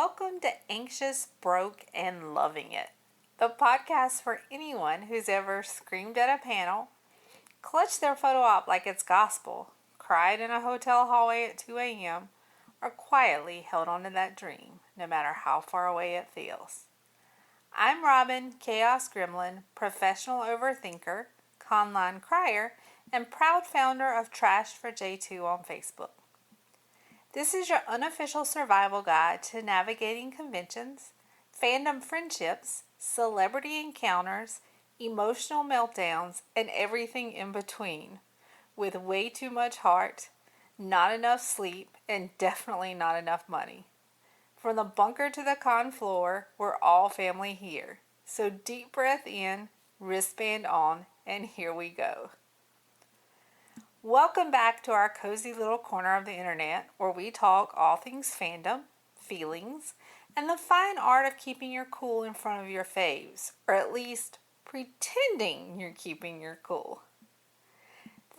Welcome to Anxious, Broke, and Loving It, the podcast for anyone who's ever screamed at a panel, clutched their photo op like it's gospel, cried in a hotel hallway at 2 a.m., or quietly held on to that dream, no matter how far away it feels. I'm Robin, Chaos Gremlin, professional overthinker, conline crier, and proud founder of Trash for J2 on Facebook. This is your unofficial survival guide to navigating conventions, fandom friendships, celebrity encounters, emotional meltdowns, and everything in between, with way too much heart, not enough sleep, and definitely not enough money. From the bunker to the con floor, we're all family here. So deep breath in, wristband on, and here we go. Welcome back to our cozy little corner of the internet where we talk all things fandom, feelings, and the fine art of keeping your cool in front of your faves, or at least pretending you're keeping your cool.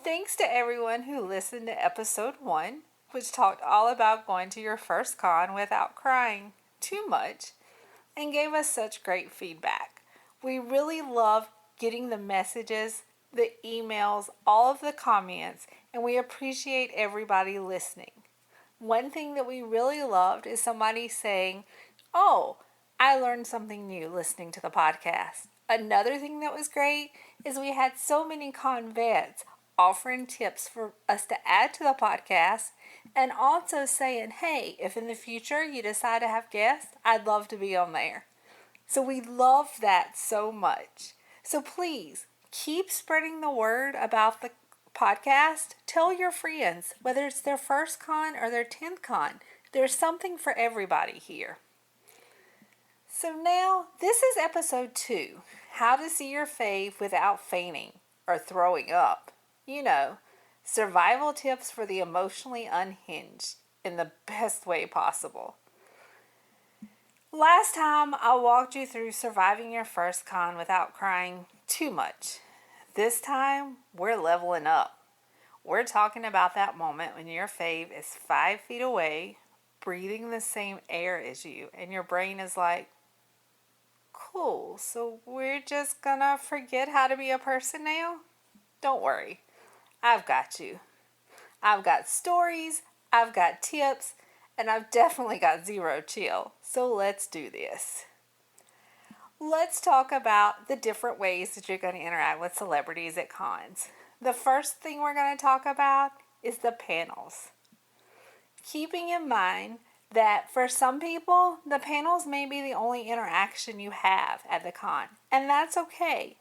Thanks to everyone who listened to episode 1, which talked all about going to your first con without crying too much, and gave us such great feedback. We really love getting the messages, the emails, all of the comments, and we appreciate everybody listening. One thing that we really loved is somebody saying, "Oh, I learned something new listening to the podcast." Another thing that was great is we had so many con vets offering tips for us to add to the podcast and also saying, "Hey, if in the future you decide to have guests, I'd love to be on there." So we love that so much. So please, keep spreading the word about the podcast. Tell your friends, whether it's their first con or their 10th con. There's something for everybody here. So now, this is episode 2, how to see your fave without fainting or throwing up. You know, survival tips for the emotionally unhinged in the best way possible. Last time, I walked you through surviving your first con without crying too much. This time, we're leveling up. We're talking about that moment when your fave is 5 feet away, breathing the same air as you, and your brain is like, "Cool, so we're just gonna forget how to be a person now?" Don't worry, I've got you. I've got stories, I've got tips, and I've definitely got zero chill. So let's do this. Let's talk about the different ways that you're going to interact with celebrities at cons. The first thing we're going to talk about is the panels. Keeping in mind that for some people, the panels may be the only interaction you have at the con, and that's okay.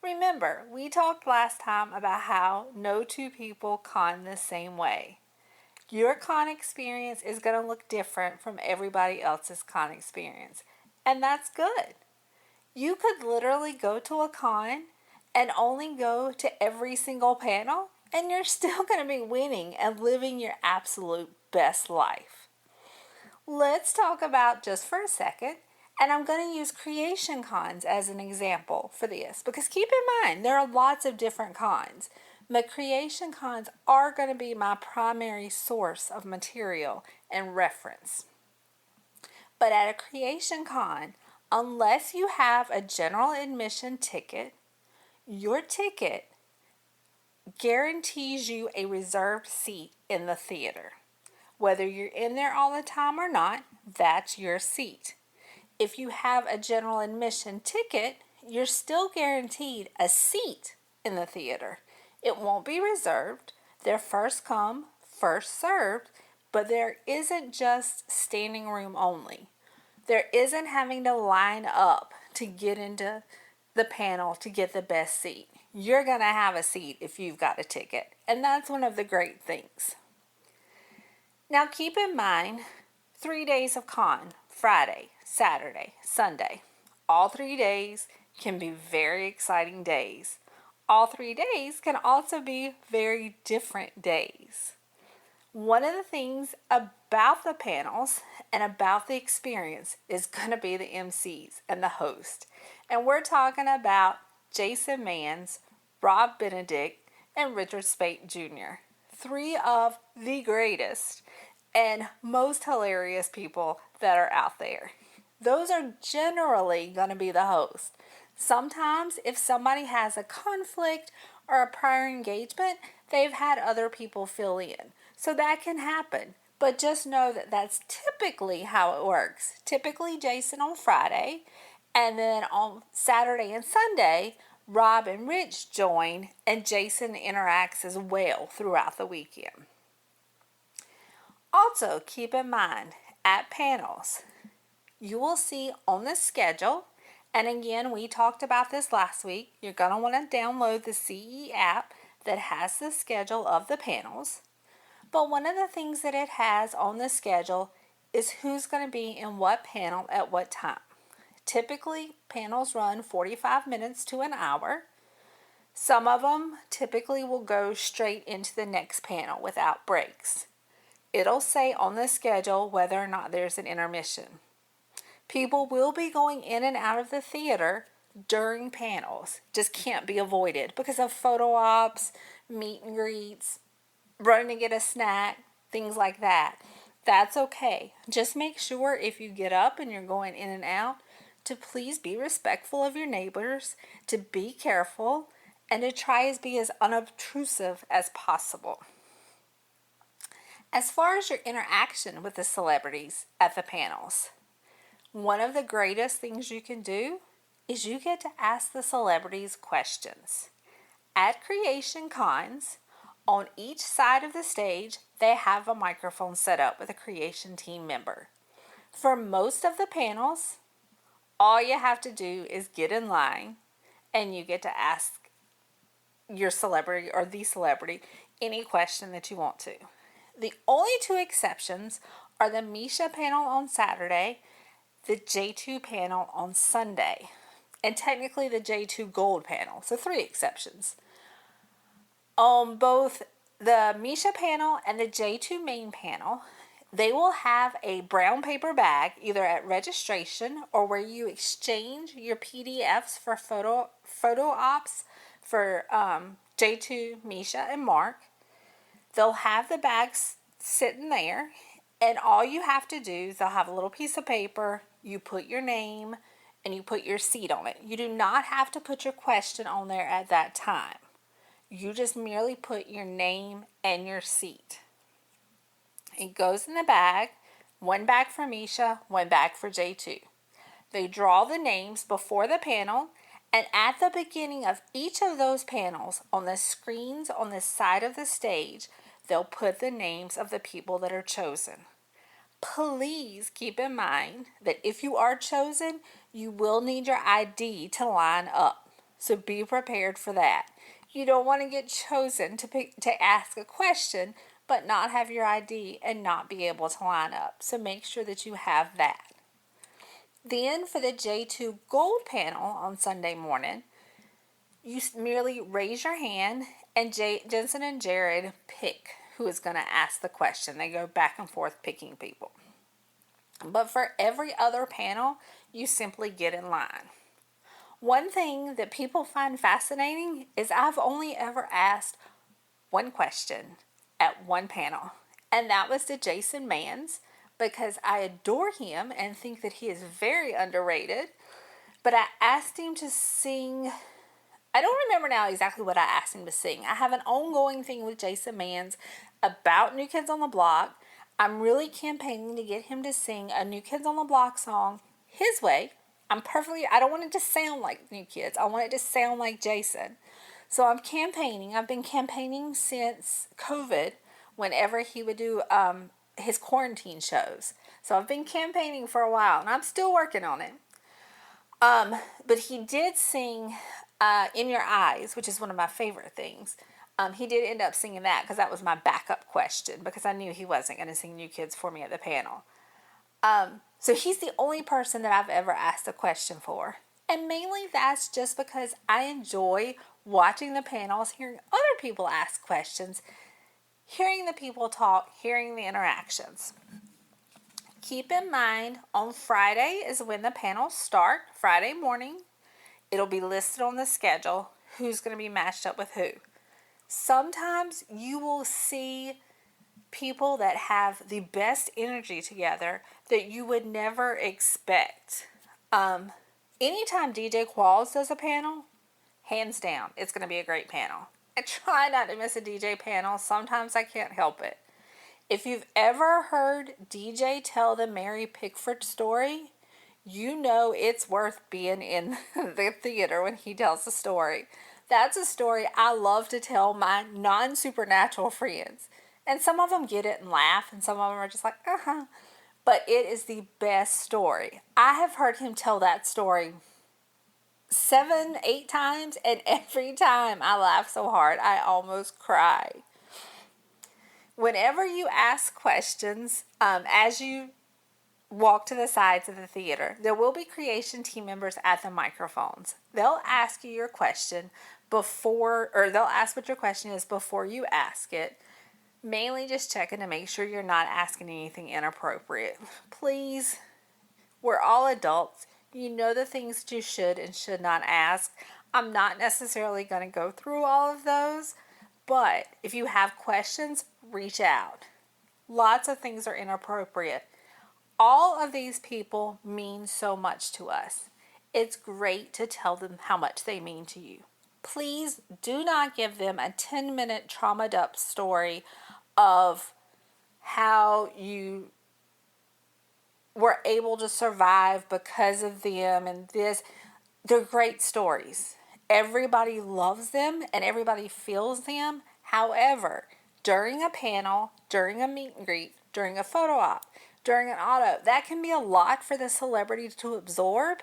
Remember, we talked last time about how no two people con the same way. Your con experience is going to look different from everybody else's con experience, and that's good. You could literally go to a con and only go to every single panel, and you're still going to be winning and living your absolute best life. Let's talk about, just for a second, and I'm going to use creation cons as an example for this, because keep in mind, there are lots of different cons. But creation cons are going to be my primary source of material and reference. But at a creation con, unless you have a general admission ticket, your ticket guarantees you a reserved seat in the theater. Whether you're in there all the time or not, that's your seat. If you have a general admission ticket, you're still guaranteed a seat in the theater. It won't be reserved. They're first come, first served, but there isn't just standing room only. There isn't having to line up to get into the panel to get the best seat. You're going to have a seat if you've got a ticket, and that's one of the great things. Now keep in mind, 3 days of con, Friday, Saturday, Sunday. All 3 days can be very exciting days. All 3 days can also be very different days. One of the things about the panels and about the experience is going to be the MCs and the host. And we're talking about Jason Mans, Rob Benedict, and Richard Speight Jr. 3 of the greatest and most hilarious people that are out there. Those are generally going to be the host. Sometimes if somebody has a conflict or a prior engagement, they've had other people fill in. So that can happen. But just know that that's typically how it works. Typically Jason on Friday, and then on Saturday and Sunday, Rob and Rich join, and Jason interacts as well throughout the weekend. Also, keep in mind, at panels, you will see on the schedule, and again, we talked about this last week, you're going to want to download the CE app that has the schedule of the panels. But one of the things that it has on the schedule is who's going to be in what panel at what time. Typically, panels run 45 minutes to an hour. Some of them typically will go straight into the next panel without breaks. It'll say on the schedule whether or not there's an intermission. People will be going in and out of the theater during panels. Just can't be avoided because of photo ops, meet and greets, running to get a snack, things like that. That's okay. Just make sure if you get up and you're going in and out to please be respectful of your neighbors, to be careful, and to try to be as unobtrusive as possible. As far as your interaction with the celebrities at the panels, one of the greatest things you can do is you get to ask the celebrities questions. At Creation Cons, on each side of the stage, they have a microphone set up with a Creation team member. For most of the panels, all you have to do is get in line and you get to ask your celebrity or the celebrity any question that you want to. The only two exceptions are the Misha panel on Saturday, the J2 panel on Sunday, and technically the J2 Gold panel. So 3 exceptions. On both the Misha panel and the J2 main panel, they will have a brown paper bag either at registration or where you exchange your PDFs for photo ops for J2, Misha, and Mark. They'll have the bags sitting there, and all you have to do is they'll have a little piece of paper, you put your name, and you put your seat on it. You do not have to put your question on there at that time. You just merely put your name and your seat. It goes in the bag, 1 bag for Misha, 1 bag for J2. They draw the names before the panel, and at the beginning of each of those panels, on the screens on the side of the stage, they'll put the names of the people that are chosen. Please keep in mind that if you are chosen, you will need your ID to line up. So be prepared for that. You don't want to get chosen to ask a question, but not have your ID and not be able to line up. So make sure that you have that. Then for the J2 Gold panel on Sunday morning, you merely raise your hand and Jensen and Jared pick who is going to ask the question. They go back and forth picking people. But for every other panel, you simply get in line. One thing that people find fascinating is I've only ever asked one question at one panel, and that was to Jason Mans, because I adore him and think that he is very underrated. But I asked him to sing, I don't remember now exactly what I asked him to sing. I have an ongoing thing with Jason Mans about New Kids on the Block. I'm really campaigning to get him to sing a New Kids on the Block song his way. I don't want it to sound like New Kids. I want it to sound like Jason. So I'm campaigning. I've been campaigning since COVID, whenever he would do his quarantine shows. So I've been campaigning for a while, and I'm still working on it. But he did sing In Your Eyes, which is one of my favorite things. He did end up singing that because that was my backup question, because I knew he wasn't going to sing New Kids for me at the panel. So he's the only person that I've ever asked a question for. And mainly that's just because I enjoy watching the panels, hearing other people ask questions, hearing the people talk, hearing the interactions. Keep in mind, on Friday is when the panels start, Friday morning. It'll be listed on the schedule who's going to be matched up with who. Sometimes you will see people that have the best energy together that you would never expect. Anytime DJ Qualls does a panel, hands down, it's going to be a great panel. I try not to miss a DJ panel. Sometimes I can't help it. If you've ever heard DJ tell the Mary Pickford story, you know it's worth being in the theater when he tells the story. That's a story I love to tell my non-supernatural friends. And some of them get it and laugh, and some of them are just like, uh-huh. But it is the best story. I have heard him tell that story 7, 8 times, and every time I laugh so hard, I almost cry. Whenever you ask questions, as you walk to the sides of the theater, there will be creation team members at the microphones. They'll ask you your question they'll ask what your question is before you ask it. Mainly just checking to make sure you're not asking anything inappropriate. Please, we're all adults. You know the things that you should and should not ask. I'm not necessarily going to go through all of those, but if you have questions, reach out. Lots of things are inappropriate. All of these people mean so much to us. It's great to tell them how much they mean to you. Please do not give them a 10-minute traumaed up story of how you were able to survive because of them and this. They're great stories. Everybody loves them and everybody feels them. However, during a panel, during a meet and greet, during a photo op, during an auto, that can be a lot for the celebrity to absorb.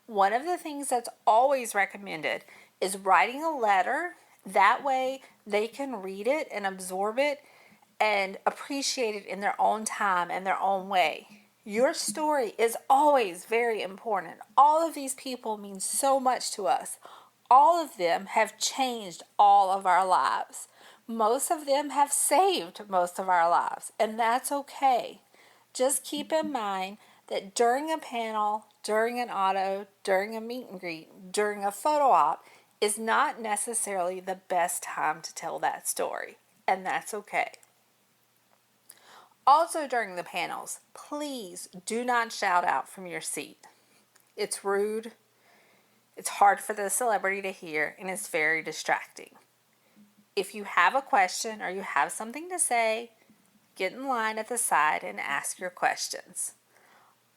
One of the things that's always recommended is writing a letter. That way they can read it and absorb it and appreciate it in their own time and their own way. Your story is always very important. All of these people mean so much to us. All of them have changed all of our lives. Most of them have saved most of our lives, and that's okay. Just keep in mind that during a panel, during an auto, during a meet and greet, during a photo op is not necessarily the best time to tell that story, and that's okay. Also during the panels, please do not shout out from your seat. It's rude, it's hard for the celebrity to hear, and it's very distracting. If you have a question or you have something to say, get in line at the side and ask your questions.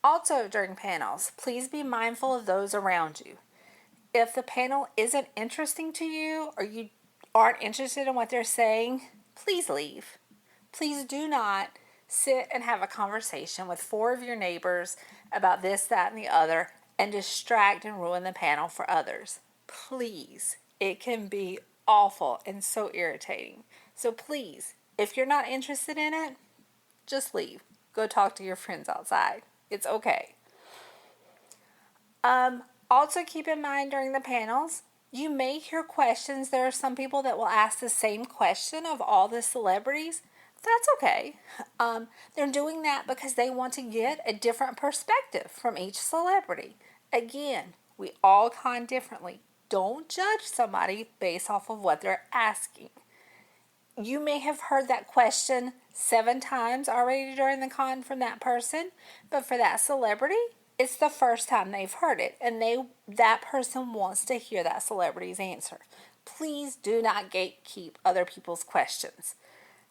Also during panels, please be mindful of those around you. If the panel isn't interesting to you or you aren't interested in what they're saying, please leave. Please do not sit and have a conversation with 4 of your neighbors about this, that, and the other and distract and ruin the panel for others. Please. It can be awful and so irritating. So please, if you're not interested in it, just leave. Go talk to your friends outside. It's okay. Also keep in mind during the panels, you may hear questions. There are some people that will ask the same question of all the celebrities. That's okay. They're doing that because they want to get a different perspective from each celebrity. Again, we all con differently. Don't judge somebody based off of what they're asking. You may have heard that question 7 times already during the con from that person, but for that celebrity, it's the first time they've heard it, and that person wants to hear that celebrity's answer. Please do not gatekeep other people's questions.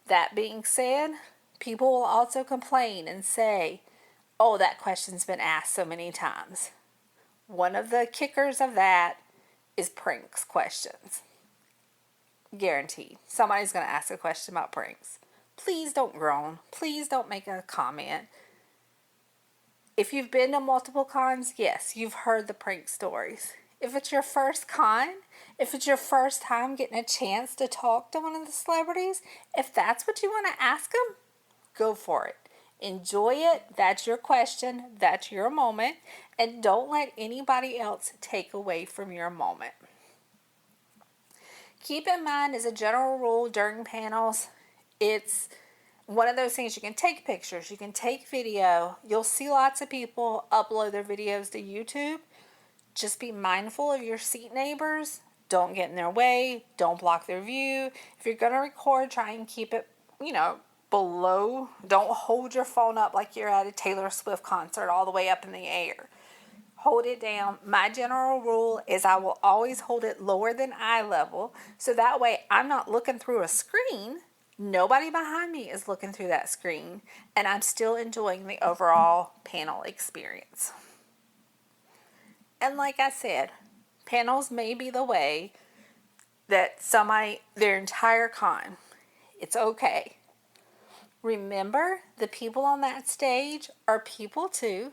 That being said, people will also complain and say, oh, that question's been asked so many times. One of the kickers of that is pranks questions. Guaranteed. Somebody's going to ask a question about pranks. Please don't groan. Please don't make a comment. If you've been to multiple cons, yes, you've heard the prank stories. If it's your first con, if it's your first time getting a chance to talk to one of the celebrities, if that's what you want to ask them, go for it. Enjoy it. That's your question. That's your moment. And don't let anybody else take away from your moment. Keep in mind, as a general rule during panels, it's one of those things. You can take pictures, you can take video. You'll see lots of people upload their videos to YouTube. Just be mindful of your seat neighbors. Don't get in their way. Don't block their view. If you're going to record, try and keep it, below. Don't hold your phone up like you're at a Taylor Swift concert all the way up in the air. Hold it down. My general rule is I will always hold it lower than eye level, so that way I'm not looking through a screen. Nobody behind me is looking through that screen, and I'm still enjoying the overall panel experience. And like I said, panels may be the way that their entire con. It's okay. Remember, the people on that stage are people too.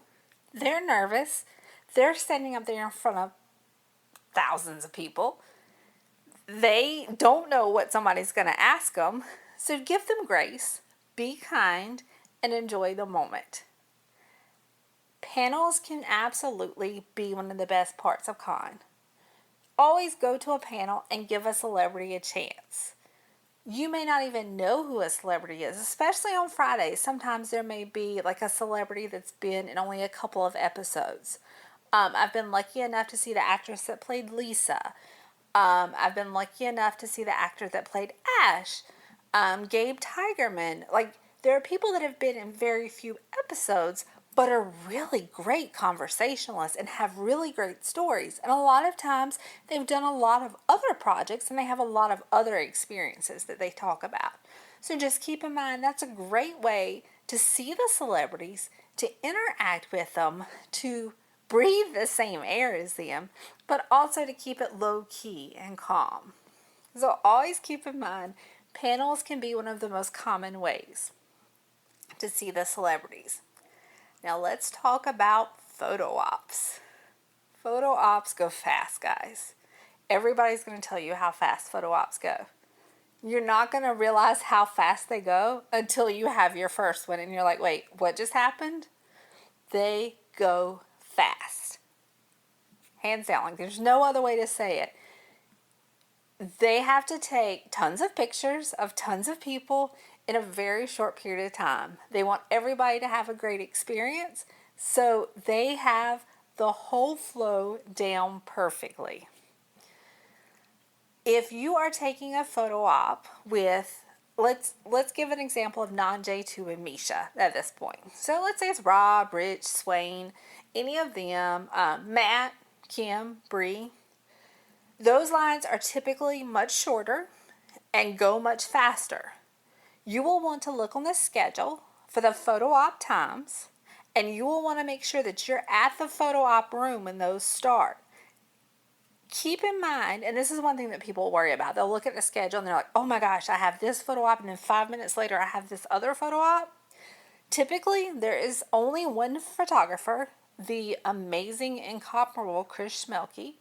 They're nervous. They're standing up there in front of thousands of people. They don't know what somebody's going to ask them. So give them grace, be kind, and enjoy the moment. Panels can absolutely be one of the best parts of con. Always go to a panel and give a celebrity a chance. You may not even know who a celebrity is, especially on Fridays. Sometimes there may be like a celebrity that's been in only a couple of episodes. I've been lucky enough to see the actress that played Lisa. I've been lucky enough to see the actor that played Ash. Gabe Tigerman. Like, there are people that have been in very few episodes, but are really great conversationalists and have really great stories. And a lot of times they've done a lot of other projects and they have a lot of other experiences that they talk about. So just keep in mind that's a great way to see the celebrities, to interact with them, to breathe the same air as them, but also to keep it low key and calm. So always keep in mind, panels can be one of the most common ways to see the celebrities. Now let's talk about photo ops. Photo ops go fast, guys. Everybody's going to tell you how fast photo ops go. You're not going to realize how fast they go until you have your first one and you're like, wait, what just happened? They go fast. Hands down, like there's no other way to say it. They have to take tons of pictures of tons of people in a very short period of time. They want everybody to have a great experience, so they have the whole flow down perfectly. If you are taking a photo op with, let's give an example of non-J2 and Misha at this point. So let's say it's Rob, Rich, Swain, any of them, Matt, Kim, Bree. Those lines are typically much shorter and go much faster. You will want to look on the schedule for the photo op times, and you will want to make sure that you're at the photo op room when those start. Keep in mind, and this is one thing that people worry about, they'll look at the schedule and they're like, oh my gosh, I have this photo op, and then 5 minutes later I have this other photo op. Typically, there is only one photographer, the amazing, incomparable Chris Schmelke.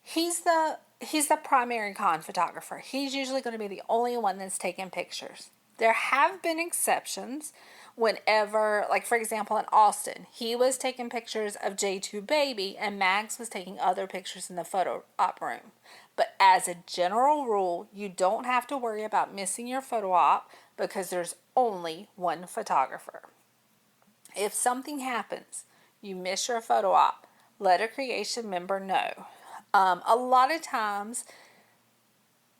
He's the primary con photographer. He's usually going to be the only one that's taking pictures. There have been exceptions whenever, like for example in Austin, he was taking pictures of J2 Baby and Mags was taking other pictures in the photo op room. But as a general rule, you don't have to worry about missing your photo op because there's only one photographer. If something happens, you miss your photo op, let a creation member know. A lot of times,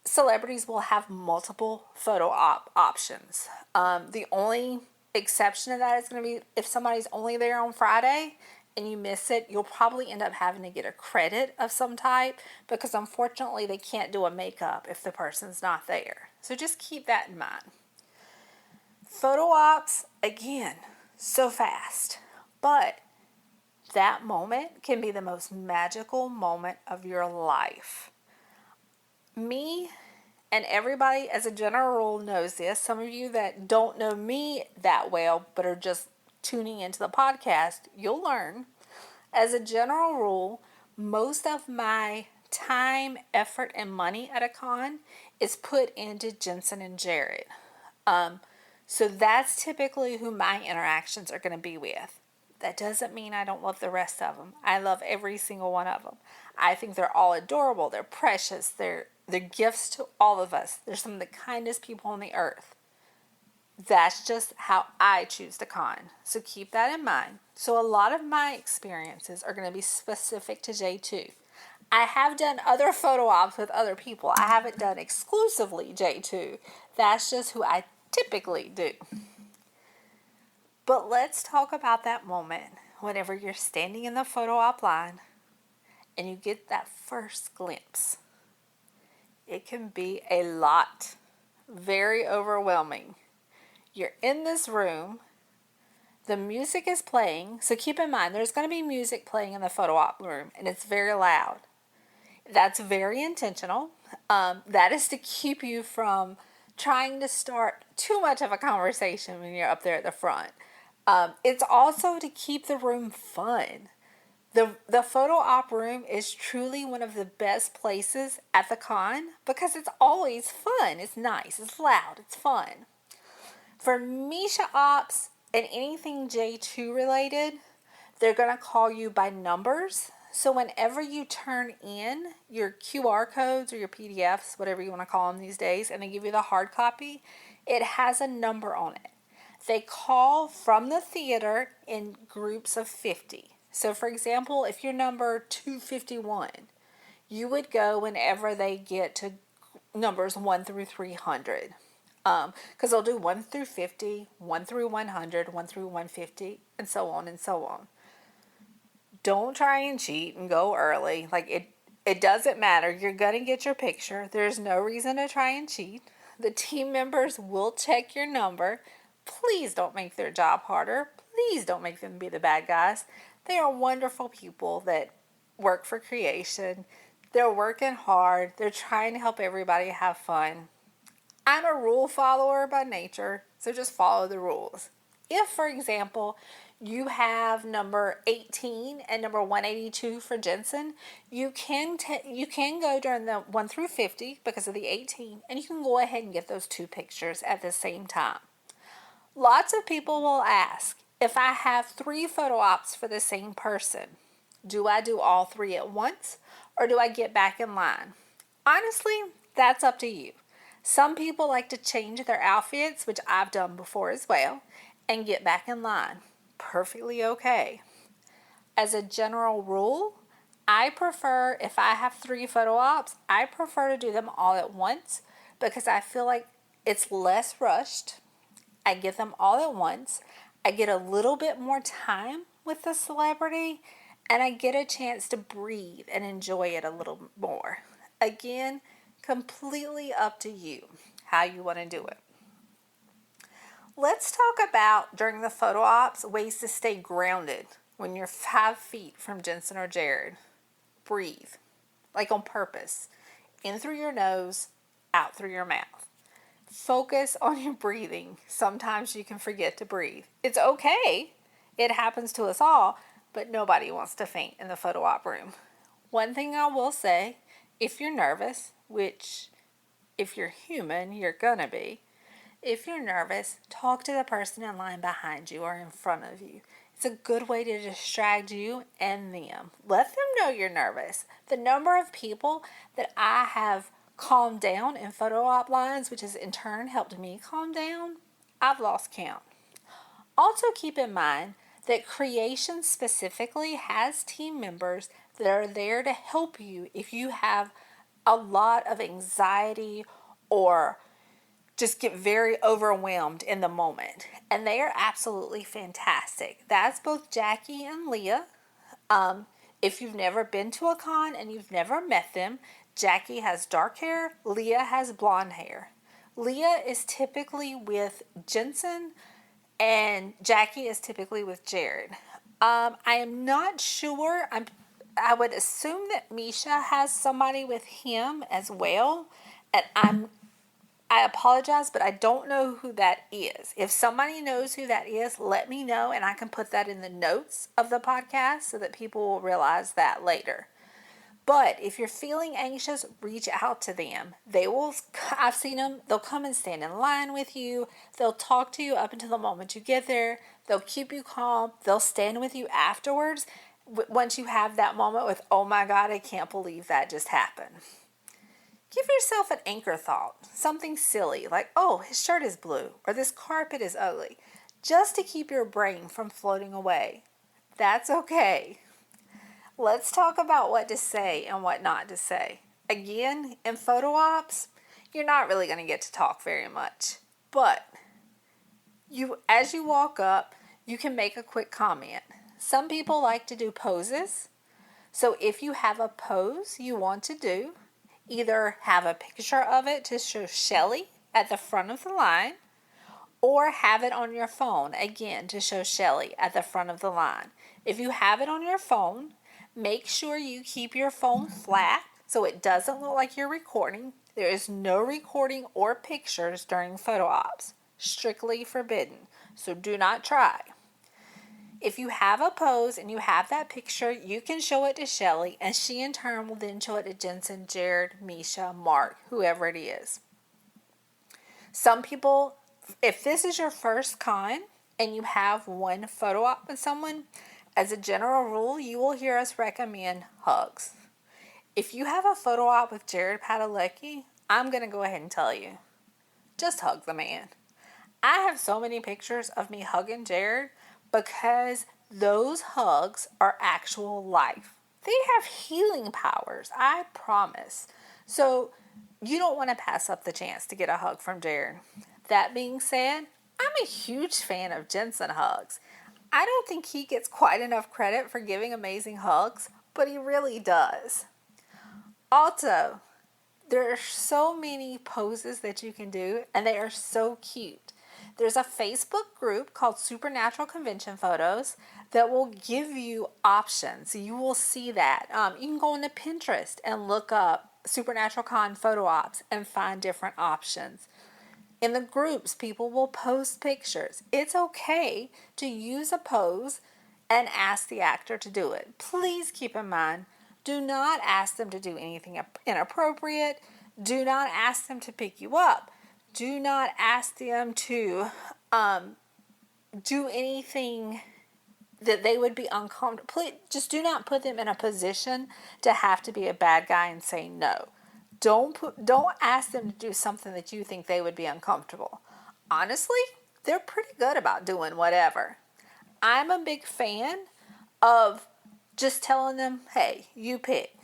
celebrities will have multiple photo op options. The only exception to that is going to be if somebody's only there on Friday and you miss it, you'll probably end up having to get a credit of some type because unfortunately they can't do a makeup if the person's not there. So just keep that in mind. Photo ops, again, so fast, but that moment can be the most magical moment of your life. Me and everybody as a general rule knows this. Some of you that don't know me that well but are just tuning into the podcast, you'll learn. As a general rule, most of my time, effort, and money at a con is put into Jensen and Jared. So that's typically who my interactions are going to be with. That doesn't mean I don't love the rest of them. I love every single one of them. I think they're all adorable. They're precious. They're gifts to all of us. They're some of the kindest people on the earth. That's just how I choose to con. So keep that in mind. So a lot of my experiences are going to be specific to J2. I have done other photo ops with other people. I haven't done exclusively J2. That's just who I typically do. But let's talk about that moment whenever you're standing in the photo op line and you get that first glimpse. It can be a lot, very overwhelming. You're in this room, the music is playing, so keep in mind there's going to be music playing in the photo op room, and it's very loud. That's very intentional. That is to keep you from trying to start too much of a conversation when you're up there at the front. It's also to keep the room fun. The photo op room is truly one of the best places at the con because it's always fun. It's nice, it's loud, it's fun. For Misha ops and anything J2 related, they're going to call you by numbers. So whenever you turn in your QR codes or your PDFs, whatever you want to call them these days, and they give you the hard copy, it has a number on it. They call from the theater in groups of 50. So for example, if you're number 251, you would go whenever they get to numbers 1 through 300. Because they'll do 1 through 50, 1 through 100, 1 through 150, and so on and so on. Don't try and cheat and go early. It doesn't matter. You're going to get your picture. There's no reason to try and cheat. The team members will check your number. Please don't make their job harder. Please don't make them be the bad guys. They are wonderful people that work for creation. They're working hard. They're trying to help everybody have fun. I'm a rule follower by nature, so just follow the rules. If, for example, you have number 18 and number 182 for Jensen, you can go during the 1 through 50 because of the 18, and you can go ahead and get those two pictures at the same time. Lots of people will ask, if I have 3 photo ops for the same person, do I do all 3 at once, or do I get back in line? Honestly, that's up to you. Some people like to change their outfits, which I've done before as well, and get back in line. Perfectly okay. As a general rule, I prefer, if I have 3 photo ops, I prefer to do them all at once because I feel like it's less rushed. I get them all at once. I get a little bit more time with the celebrity, and I get a chance to breathe and enjoy it a little more. Again, completely up to you how you want to do it. Let's talk about, during the photo ops, ways to stay grounded when you're 5 feet from Jensen or Jared. Breathe, like on purpose. In through your nose, out through your mouth. Focus on your breathing. Sometimes you can forget to breathe. It's okay. It happens to us all, but nobody wants to faint in the photo op room. One thing I will say, if you're nervous, which if you're human, you're gonna be, if you're nervous, talk to the person in line behind you or in front of you. It's a good way to distract you and them. Let them know you're nervous. The number of people that I have calmed down in photo op lines, which has in turn helped me calm down, I've lost count. Also keep in mind that creation specifically has team members that are there to help you if you have a lot of anxiety or just get very overwhelmed in the moment. And they are absolutely fantastic. That's both Jackie and Leah. If you've never been to a con and you've never met them, Jackie has dark hair, Leah has blonde hair. Leah is typically with Jensen and Jackie is typically with Jared. I am not sure. I would assume that Misha has somebody with him as well. And I apologize, but I don't know who that is. If somebody knows who that is, let me know and I can put that in the notes of the podcast so that people will realize that later. But if you're feeling anxious, reach out to them. I've seen them, they'll come and stand in line with you. They'll talk to you up until the moment you get there. They'll keep you calm. They'll stand with you afterwards once you have that moment with, oh my God, I can't believe that just happened. Give yourself an anchor thought, something silly like, oh, his shirt is blue or this carpet is ugly, just to keep your brain from floating away. That's okay. Let's talk about what to say and what not to say. Again, in photo ops, you're not really going to get to talk very much. But As you walk up, you can make a quick comment. Some people like to do poses. So if you have a pose you want to do, either have a picture of it to show Shelly at the front of the line, or have it on your phone, again, to show Shelly at the front of the line. If you have it on your phone, make sure you keep your phone flat so it doesn't look like you're recording. There is no recording or pictures during photo ops. Strictly forbidden. So do not try. If you have a pose and you have that picture, you can show it to Shelly, and she in turn will then show it to Jensen, Jared, Misha, Mark, whoever it is. Some people, if this is your first con and you have one photo op with someone, as a general rule, you will hear us recommend hugs. If you have a photo op with Jared Padalecki, I'm going to go ahead and tell you, just hug the man. I have so many pictures of me hugging Jared because those hugs are actual life. They have healing powers, I promise. So you don't want to pass up the chance to get a hug from Jared. That being said, I'm a huge fan of Jensen hugs. I don't think he gets quite enough credit for giving amazing hugs, but he really does. Also, there are so many poses that you can do, and they are so cute. There's a Facebook group called Supernatural Convention Photos that will give you options. You will see that. You can go into Pinterest and look up Supernatural Con photo ops and find different options. In the groups, people will post pictures. It's okay to use a pose and ask the actor to do it. Please keep in mind, do not ask them to do anything inappropriate. Do not ask them to pick you up. Do not ask them to do anything that they would be uncomfortable. Please, just do not put them in a position to have to be a bad guy and say no. Don't ask them to do something that you think they would be uncomfortable. Honestly, they're pretty good about doing whatever. I'm a big fan of just telling them, hey, you pick.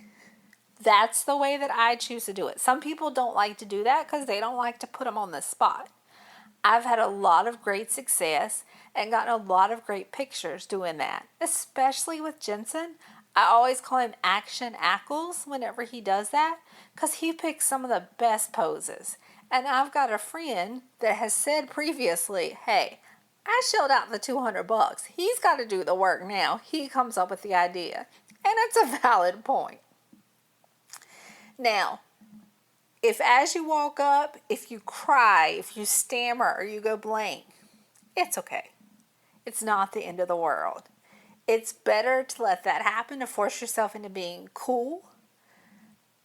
That's the way that I choose to do it. Some people don't like to do that because they don't like to put them on the spot. I've had a lot of great success and gotten a lot of great pictures doing that, especially with Jensen. I always call him Action Ackles whenever he does that because he picks some of the best poses. And I've got a friend that has said previously, hey, I shelled out the $200. He's got to do the work now. He comes up with the idea. And it's a valid point. Now, if as you walk up, if you cry, if you stammer, or you go blank, it's okay. It's not the end of the world. It's better to let that happen, to force yourself into being cool.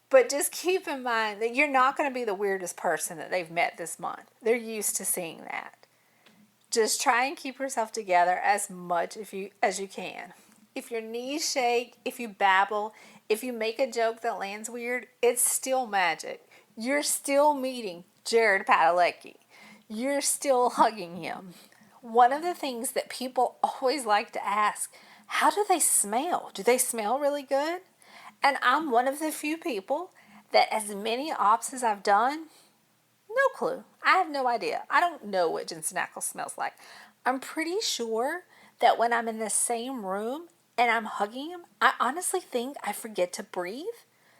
But just keep in mind that you're not going to be the weirdest person that they've met this month. They're used to seeing that. Just try and keep yourself together as much as you can. If your knees shake, if you babble, if you make a joke that lands weird, it's still magic. You're still meeting Jared Padalecki. You're still hugging him. One of the things that people always like to ask, how do they smell? Do they smell really good? And I'm one of the few people that as many ops as I've done, no clue. I have no idea. I don't know what Jensen Ackles smells like. I'm pretty sure that when I'm in the same room and I'm hugging him, I honestly think I forget to breathe.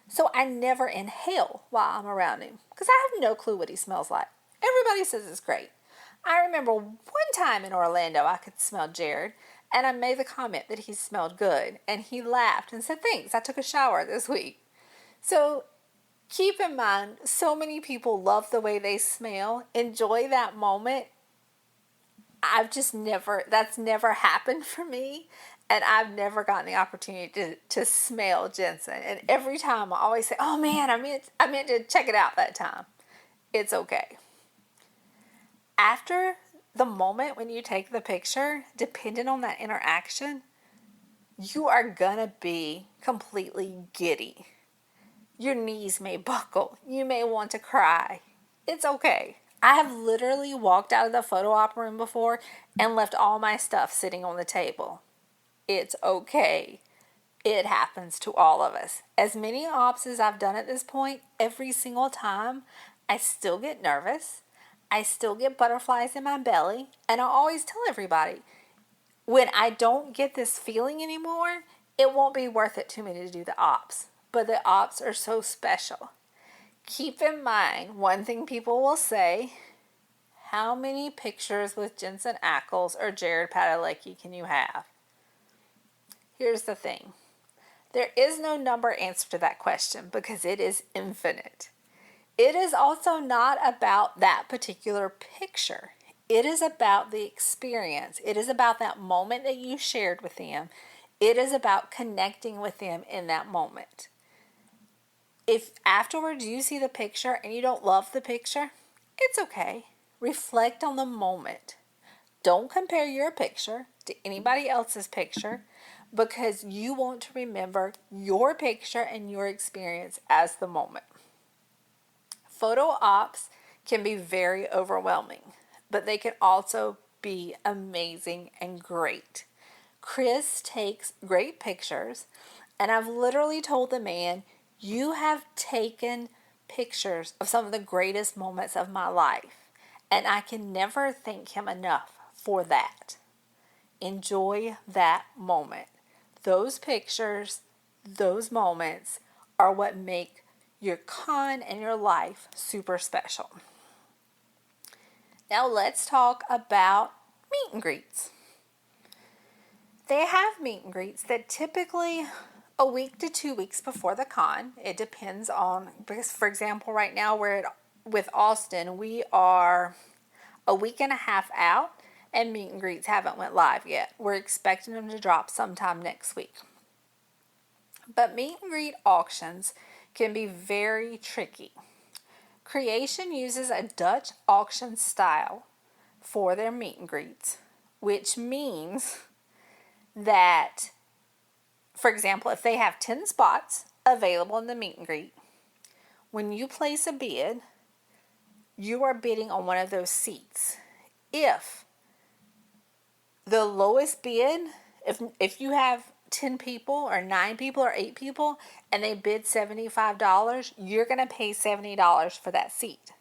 So I never inhale while I'm around him because I have no clue what he smells like. Everybody says it's great. I remember one time in Orlando I could smell Jared and I made the comment that he smelled good and he laughed and said, thanks, I took a shower this week. So keep in mind, so many people love the way they smell. Enjoy that moment. That's never happened for me. And I've never gotten the opportunity to smell Jensen. And every time I always say, oh man, I meant to check it out that time. It's okay. After the moment when you take the picture, depending on that interaction, you are gonna be completely giddy. Your knees may buckle. You may want to cry. It's okay. I have literally walked out of the photo op room before and left all my stuff sitting on the table. It's okay. It happens to all of us. As many ops as I've done at this point, every single time, I still get nervous. I still get butterflies in my belly, and I always tell everybody, when I don't get this feeling anymore, it won't be worth it to me to do the ops. But the ops are so special. Keep in mind, one thing people will say, how many pictures with Jensen Ackles or Jared Padalecki can you have? Here's the thing. There is no number answer to that question because it is infinite. It is also not about that particular picture. It is about the experience. It is about that moment that you shared with them. It is about connecting with them in that moment. If afterwards you see the picture and you don't love the picture, it's okay. Reflect on the moment. Don't compare your picture to anybody else's picture because you want to remember your picture and your experience as the moment. Photo ops can be very overwhelming, but they can also be amazing and great. Chris takes great pictures, and I've literally told the man, you have taken pictures of some of the greatest moments of my life, and I can never thank him enough for that. Enjoy that moment. Those pictures, those moments are what make your con and your life super special. Now let's talk about meet and greets. They have meet and greets that typically a week to 2 weeks before the con. It depends on, because for example, right now with Austin, we are a week and a half out and meet and greets haven't went live yet. We're expecting them to drop sometime next week. But meet and greet auctions can be very tricky. Creation uses a Dutch auction style for their meet and greets, which means that, for example, if they have 10 spots available in the meet and greet, when you place a bid, you are bidding on one of those seats. If the lowest bid, if you have 10 people or 9 people or 8 people and they bid $75, you're going to pay $70 for that seat.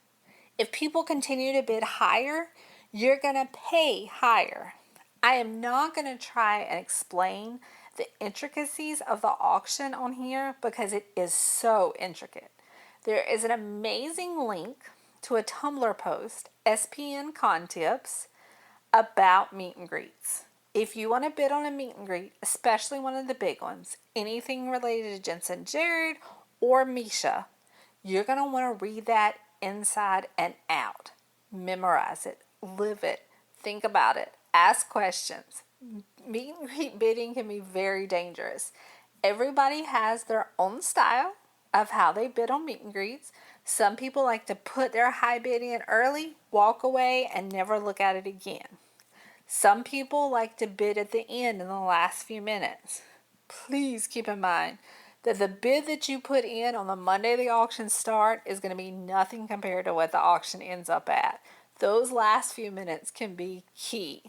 If people continue to bid higher, you're going to pay higher. I am not going to try and explain the intricacies of the auction on here because it is so intricate. There is an amazing link to a Tumblr post, SPN Con Tips, about meet and greets. If you want to bid on a meet and greet, especially one of the big ones, anything related to Jensen Jared or Misha, you're going to want to read that inside and out. Memorize it, live it, think about it, ask questions. Meet and greet bidding can be very dangerous. Everybody has their own style of how they bid on meet and greets. Some people like to put their high bid in early, walk away, and never look at it again. Some people like to bid at the end in the last few minutes. Please keep in mind that the bid that you put in on the Monday the auction start is going to be nothing compared to what the auction ends up at. Those last few minutes can be key.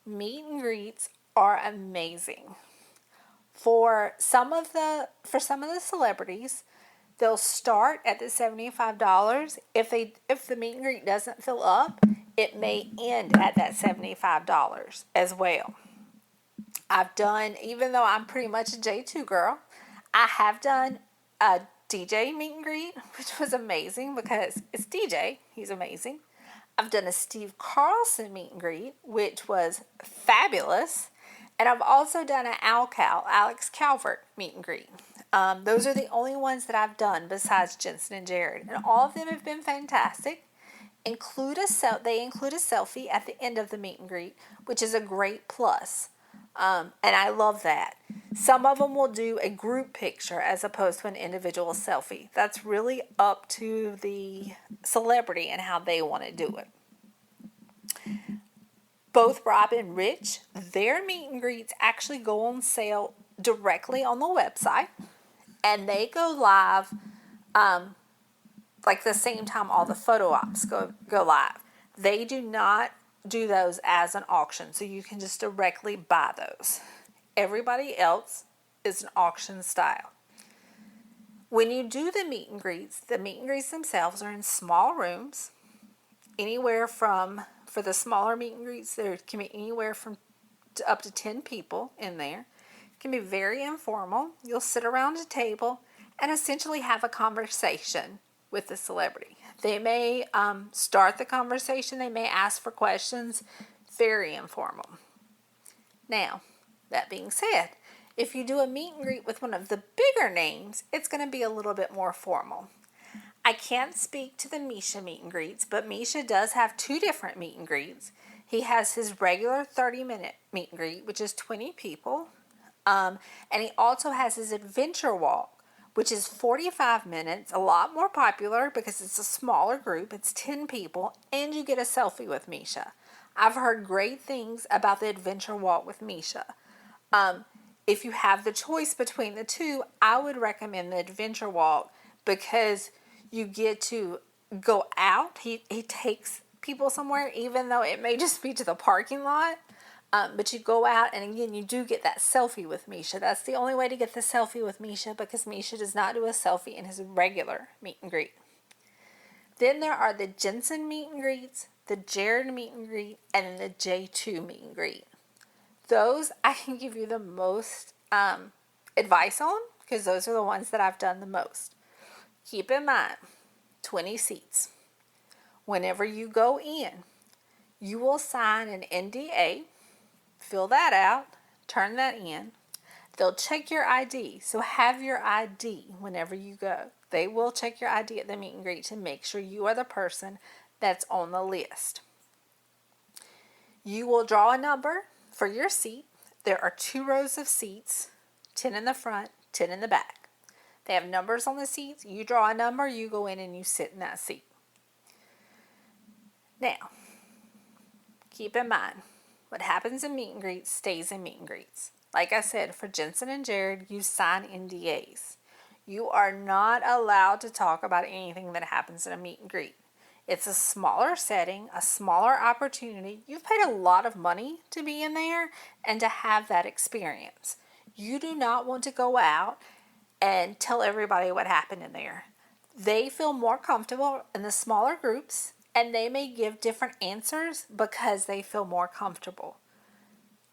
Meet and greets are amazing. For some of the celebrities, they'll start at the $75. If the meet and greet doesn't fill up, it may end at that $75 as well. I've done, even though I'm pretty much a J2 girl, I have done a DJ meet and greet, which was amazing because it's DJ. He's amazing. I've done a Steve Carlson meet and greet, which was fabulous. And I've also done an Alex Calvert meet and greet. Those are the only ones that I've done besides Jensen and Jared. And all of them have been fantastic. They include a selfie at the end of the meet and greet, which is a great plus. And I love that. Some of them will do a group picture as opposed to an individual selfie. That's really up to the celebrity and how they want to do it. Both Rob and Rich, their meet and greets actually go on sale directly on the website. And they go live like the same time all the photo ops go live. They do not do those as an auction, so you can just directly buy those. Everybody else is an auction style. When you do the meet and greets themselves are in small rooms. anywhere from, for the smaller meet and greets, there can be anywhere from up to 10 people in there. It can be very informal. You'll sit around a table and essentially have a conversation with the celebrity. They may start the conversation. They may ask for questions. Very informal. Now, that being said, if you do a meet and greet with one of the bigger names, it's going to be a little bit more formal. I can't speak to the Misha meet and greets, but Misha does have two different meet and greets. He has his regular 30-minute meet and greet, which is 20 people. And he also has his adventure walk, which is 45 minutes, a lot more popular because it's a smaller group. It's 10 people, and you get a selfie with Misha. I've heard great things about the adventure walk with Misha. If you have the choice between the two, I would recommend the adventure walk because you get to go out. He takes people somewhere, even though it may just be to the parking lot. But you go out, and again, you do get that selfie with Misha. That's the only way to get the selfie with Misha because Misha does not do a selfie in his regular meet and greet. Then there are the Jensen meet and greets, the Jared meet and greet, and then the J2 meet and greet. Those I can give you the most advice on because those are the ones that I've done the most. Keep in mind, 20 seats. Whenever you go in, you will sign an NDA, fill that out, turn that in. They'll check your ID, so have your ID whenever you go. They will check your ID at the meet and greet to make sure you are the person that's on the list. You will draw a number for your seat. There are 2 rows of seats, 10 in the front, 10 in the back. They have numbers on the seats. You draw a number, you go in and you sit in that seat. Now, keep in mind, what happens in meet and greets stays in meet and greets. Like I said, for Jensen and Jared, you sign NDAs. You are not allowed to talk about anything that happens in a meet and greet. It's a smaller setting, a smaller opportunity. You've paid a lot of money to be in there and to have that experience. You do not want to go out and tell everybody what happened in there. They feel more comfortable in the smaller groups, and they may give different answers because they feel more comfortable.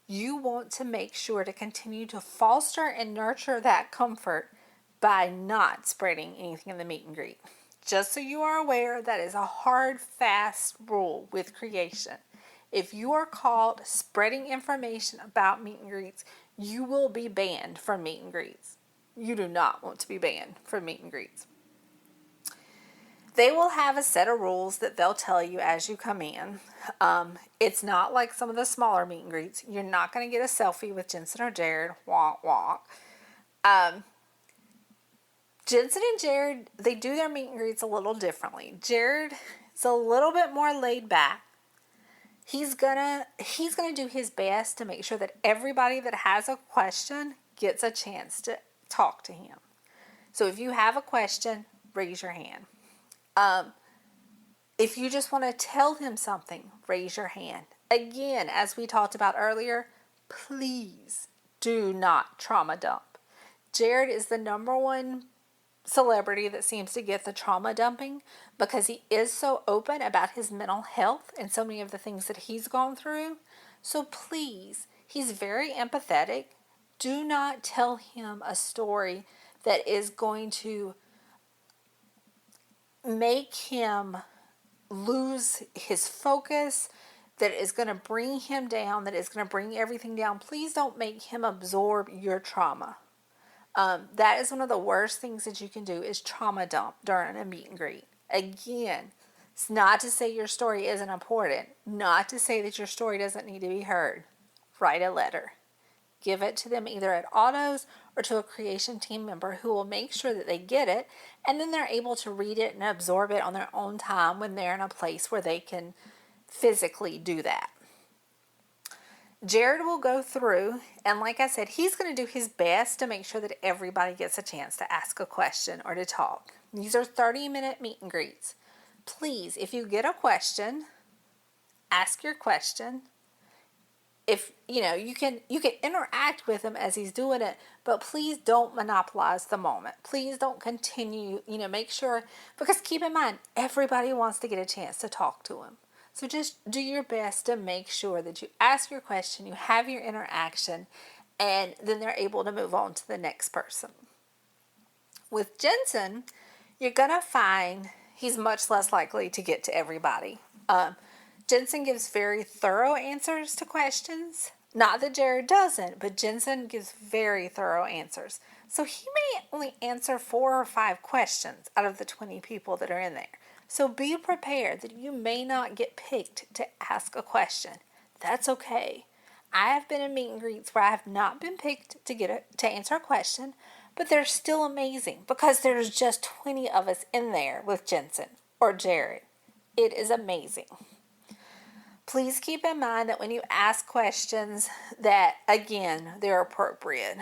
You want to make sure to continue to foster and nurture that comfort by not spreading anything in the meet and greet. Just so you are aware, that is a hard, fast rule with creation. If you are caught spreading information about meet and greets, you will be banned from meet and greets. You do not want to be banned from meet and greets. They will have a set of rules that they'll tell you as you come in. It's not like some of the smaller meet and greets. You're not going to get a selfie with Jensen or Jared. Wonk, wonk. Jensen and Jared, they do their meet and greets a little differently. Jared is a little bit more laid back. He's gonna do his best to make sure that everybody that has a question gets a chance to talk to him. So if you have a question, raise your hand. If you just want to tell him something, raise your hand. Again, as we talked about earlier, please do not trauma dump. Jared is the number one celebrity that seems to get the trauma dumping because he is so open about his mental health and so many of the things that he's gone through. So please, he's very empathetic. Do not tell him a story that is going to make him lose his focus, that is going to bring him down, that is going to bring everything down. Please don't make him absorb your trauma. That is one of the worst things that you can do is trauma dump during a meet and greet. Again, it's not to say your story isn't important, not to say that your story doesn't need to be heard. Write a letter. Give it to them either at autos or to a creation team member who will make sure that they get it, and then they're able to read it and absorb it on their own time when they're in a place where they can physically do that. Jared will go through, and like I said, he's going to do his best to make sure that everybody gets a chance to ask a question or to talk. These are 30-minute meet and greets. Please, if you get a question, ask your question. if you can interact with him as he's doing it, but please don't monopolize the moment. Please don't continue, make sure, because keep in mind, everybody wants to get a chance to talk to him. So just do your best to make sure that you ask your question, you have your interaction, and then they're able to move on to the next person. With Jensen, you're going to find he's much less likely to get to everybody. Jensen gives very thorough answers to questions. Not that Jared doesn't, but Jensen gives very thorough answers. So he may only answer 4 or 5 questions out of the 20 people that are in there. So be prepared that you may not get picked to ask a question. That's okay. I have been in meet and greets where I have not been picked to answer a question, but they're still amazing because there's just 20 of us in there with Jensen or Jared. It is amazing. Please keep in mind that when you ask questions that, again, they're appropriate.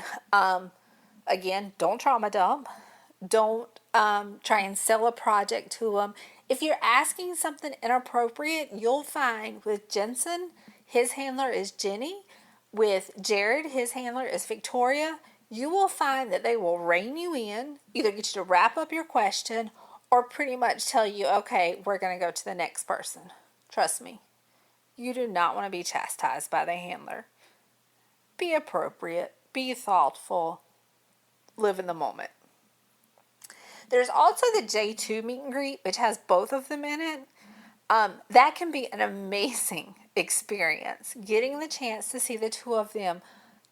Again, don't trauma dump. Don't try and sell a project to them. If you're asking something inappropriate, you'll find with Jensen, his handler is Jenny. With Jared, his handler is Victoria. You will find that they will rein you in, either get you to wrap up your question or pretty much tell you, okay, we're going to go to the next person. Trust me. You do not want to be chastised by the handler. Be appropriate. Be thoughtful. Live in the moment. There's also the J2 meet and greet, which has both of them in it. That can be an amazing experience. Getting the chance to see the two of them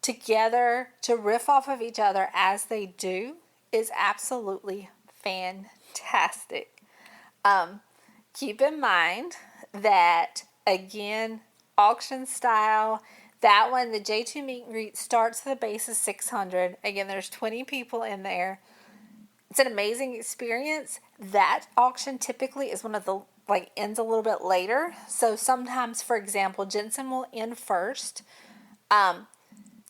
together to riff off of each other as they do is absolutely fantastic. Keep in mind that, again, auction style, that one, the J2 meet and greet starts at the base of $600. Again, there's 20 people in there. It's an amazing experience. That auction typically is one of the, ends a little bit later. So sometimes, for example, Jensen will end first.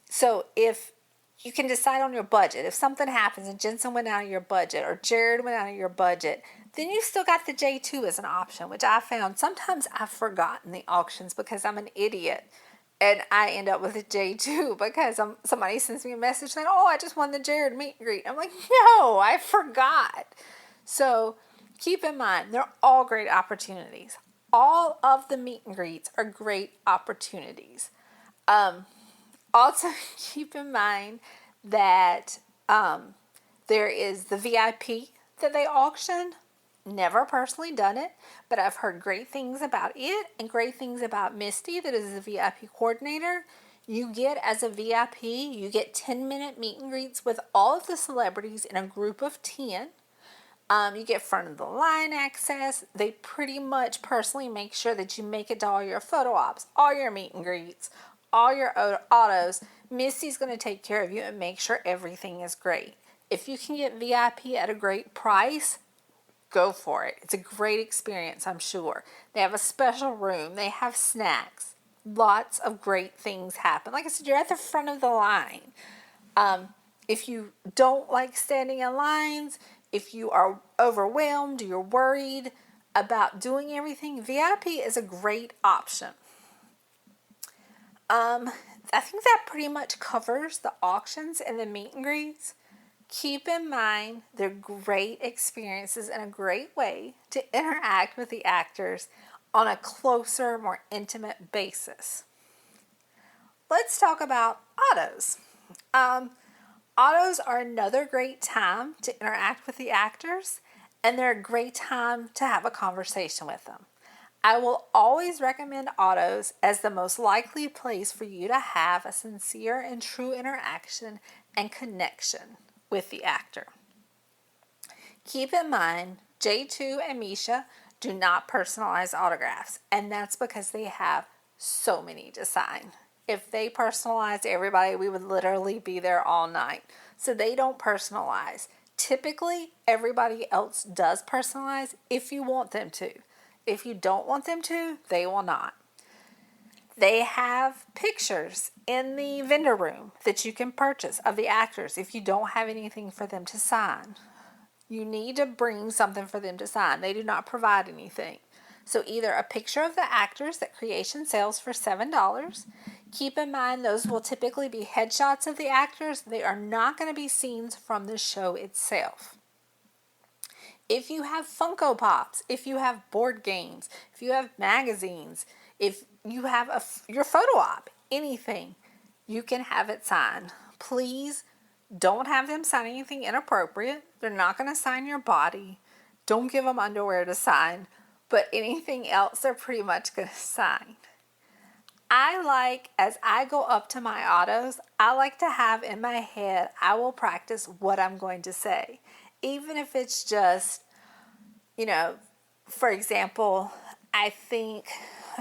So if you can decide on your budget, if something happens and Jensen went out of your budget or Jared went out of your budget, then you've still got the J2 as an option, which I found sometimes I've forgotten the auctions because I'm an idiot. And I end up with a J2 because somebody sends me a message saying, oh, I just won the Jared meet and greet. I'm like, no, I forgot. So keep in mind, they're all great opportunities. All of the meet and greets are great opportunities. Also, keep in mind that there is the VIP that they auction. Never personally done it, but I've heard great things about it and great things about Misty, that is the VIP coordinator. You get, as a VIP, you get 10-minute meet and greets with all of the celebrities in a group of 10. You get front of the line access. They pretty much personally make sure that you make it to all your photo ops, all your meet and greets, all your autos. Misty's going to take care of you and make sure everything is great. If you can get VIP at a great price, go for it. It's a great experience, I'm sure. They have a special room. They have snacks. Lots of great things happen. Like I said, you're at the front of the line. If you don't like standing in lines, if you are overwhelmed, you're worried about doing everything, VIP is a great option. I think that pretty much covers the auctions and the meet and greets. Keep in mind, they're great experiences and a great way to interact with the actors on a closer, more intimate basis. Let's talk about autos. Autos are another great time to interact with the actors, and they're a great time to have a conversation with them. I will always recommend autos as the most likely place for you to have a sincere and true interaction and connection with the actor. Keep in mind, J2 and Misha do not personalize autographs, and that's because they have so many to sign. If they personalized everybody, we would literally be there all night. So they don't personalize. Typically, everybody else does personalize if you want them to. If you don't want them to, they will not. They have pictures in the vendor room that you can purchase of the actors if you don't have anything for them to sign. You need to bring something for them to sign. They do not provide anything. So either a picture of the actors that Creation sells for $7. Keep in mind, those will typically be headshots of the actors. They are not going to be scenes from the show itself. If you have Funko Pops, if you have board games, if you have magazines, if you have your photo op, anything, you can have it signed. Please don't have them sign anything inappropriate. They're not going to sign your body. Don't give them underwear to sign. But anything else, they're pretty much going to sign. As I go up to my autos, I like to have in my head, I will practice what I'm going to say. Even if it's just, for example, I'm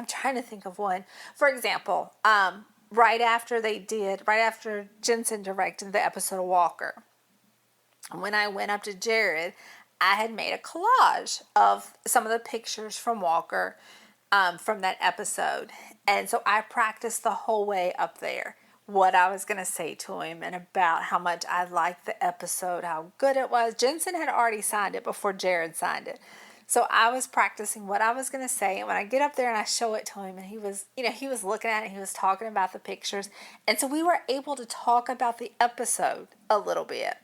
trying to think of one. For example, right after Jensen directed the episode of Walker, when I went up to Jared, I had made a collage of some of the pictures from Walker from that episode. And so I practiced the whole way up there what I was going to say to him and about how much I liked the episode, how good it was. Jensen had already signed it before Jared signed it. So I was practicing what I was going to say. And when I get up there and I show it to him, and he was looking at it, he was talking about the pictures. And so we were able to talk about the episode a little bit.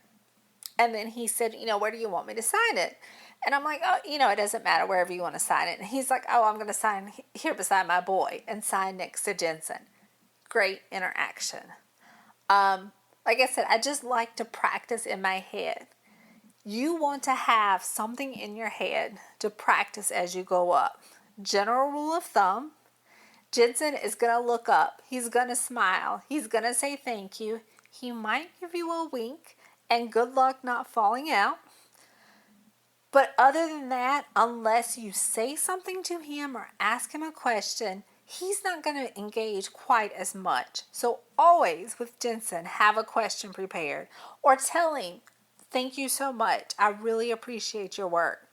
And then he said, where do you want me to sign it? And I'm like, oh, it doesn't matter wherever you want to sign it. And he's like, oh, I'm going to sign here beside my boy and sign next to Jensen. Great interaction. Like I said, I just like to practice in my head. You want to have something in your head to practice as you go up. General rule of thumb, Jensen is going to look up. He's going to smile. He's going to say thank you. He might give you a wink and good luck not falling out. But other than that, unless you say something to him or ask him a question, he's not going to engage quite as much. So always with Jensen, have a question prepared or tell him, thank you so much. I really appreciate your work.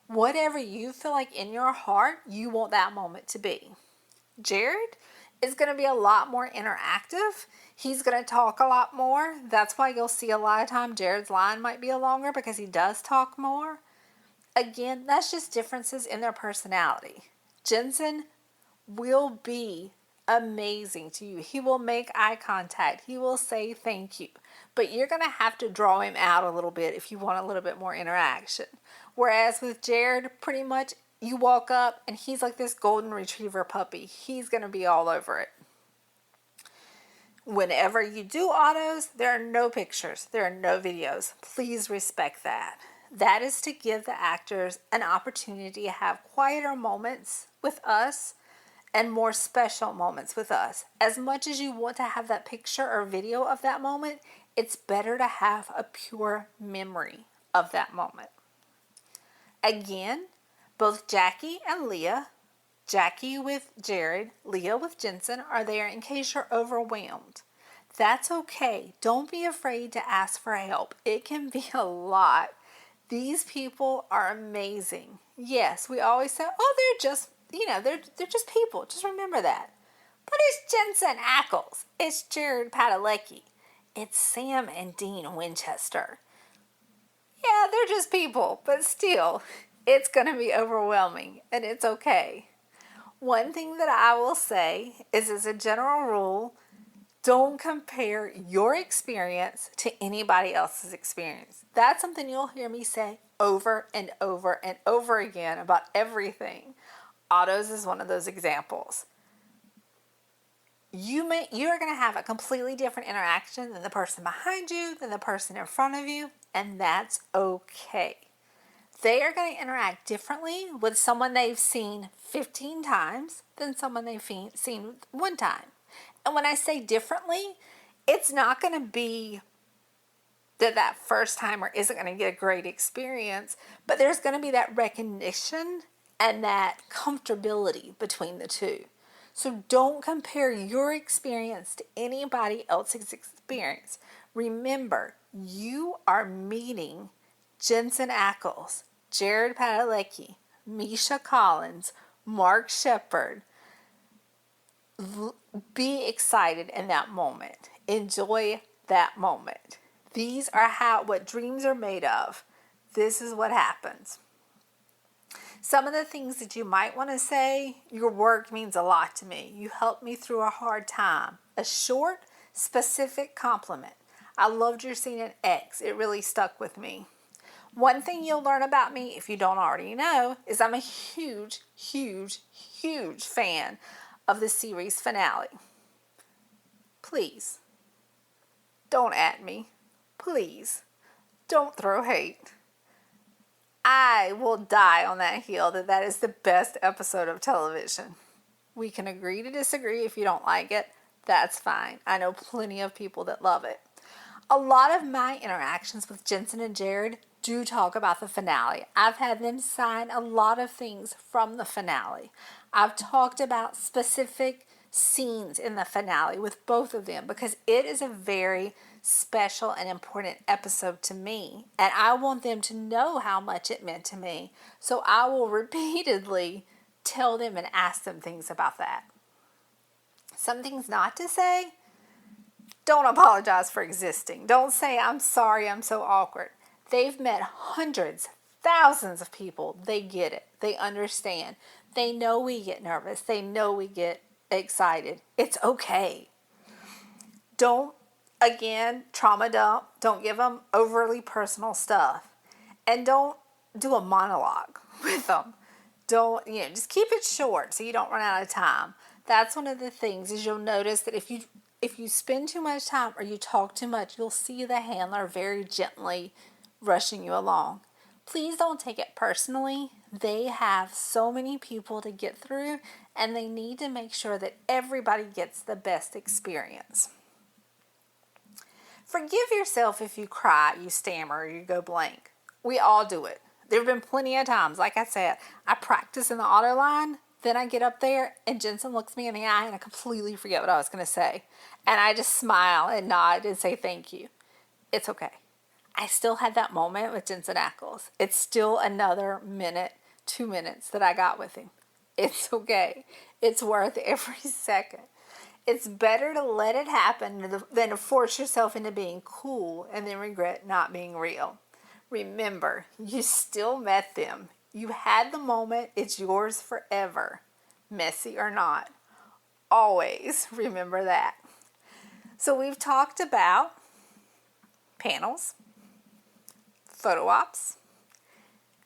Whatever you feel like in your heart, you want that moment to be. Jared is going to be a lot more interactive. He's going to talk a lot more. That's why you'll see a lot of time Jared's line might be longer because he does talk more. Again, that's just differences in their personality. Jensen will be amazing to you. He will make eye contact. He will say thank you. But you're going to have to draw him out a little bit if you want a little bit more interaction. Whereas with Jared, pretty much you walk up and he's like this golden retriever puppy. He's going to be all over it. Whenever you do autos, there are no pictures. There are no videos. Please respect that. That is to give the actors an opportunity to have quieter moments with us and more special moments with us. As much as you want to have that picture or video of that moment, it's better to have a pure memory of that moment. Again, both Jackie and Leah, Jackie with Jared, Leah with Jensen, are there in case you're overwhelmed. That's okay. Don't be afraid to ask for help. It can be a lot. These people are amazing. Yes, we always say, oh, they're just people. Just remember that. But it's Jensen Ackles. It's Jared Padalecki. It's Sam and Dean Winchester. Yeah, they're just people, but still, it's going to be overwhelming, and it's okay. One thing that I will say is, as a general rule, don't compare your experience to anybody else's experience. That's something you'll hear me say over and over and over again about everything. Autos is one of those examples. You are going to have a completely different interaction than the person behind you, than the person in front of you, and that's okay. They are going to interact differently with someone they've seen 15 times than someone they've seen one time. And when I say differently, it's not going to be that first timer isn't going to get a great experience, but there's going to be that recognition and that comfortability between the two. So don't compare your experience to anybody else's experience. Remember, you are meeting Jensen Ackles, Jared Padalecki, Misha Collins, Mark Shepard. Be excited in that moment. Enjoy that moment. These are what dreams are made of. This is what happens. Some of the things that you might want to say: your work means a lot to me. You helped me through a hard time. A short, specific compliment: I loved your scene in X. It really stuck with me. One thing you'll learn about me, if you don't already know, is I'm a huge, huge, huge fan of the series finale. Please, don't at me. Please, don't throw hate. I will die on that hill that is the best episode of television. We can agree to disagree. If you don't like it, that's fine. I know plenty of people that love it. A lot of my interactions with Jensen and Jared do talk about the finale. I've had them sign a lot of things from the finale. I've talked about specific scenes in the finale with both of them because it is a very special and important episode to me, and I want them to know how much it meant to me. So I will repeatedly tell them and ask them things about that. Some things not to say: don't apologize for existing. Don't say, I'm sorry, I'm so awkward. They've met hundreds, thousands of people. They get it. They understand. They know we get nervous. They know we get excited. It's okay. Don't, again, trauma dump. Don't give them overly personal stuff. And don't do a monologue with them. Don't, just keep it short so you don't run out of time. That's one of the things is you'll notice that if you spend too much time or you talk too much, you'll see the handler very gently rushing you along. Please don't take it personally. They have so many people to get through, and they need to make sure that everybody gets the best experience. Forgive yourself if you cry, you stammer, or you go blank. We all do it. There have been plenty of times, like I said, I practice in the auto line, then I get up there and Jensen looks me in the eye and I completely forget what I was going to say. And I just smile and nod and say thank you. It's okay. I still had that moment with Jensen Ackles. It's still another minute, 2 minutes that I got with him. It's okay. It's worth every second. It's better to let it happen than to force yourself into being cool and then regret not being real. Remember, you still met them. You had the moment. It's yours forever. Messy or not. Always remember that. So we've talked about panels, photo ops,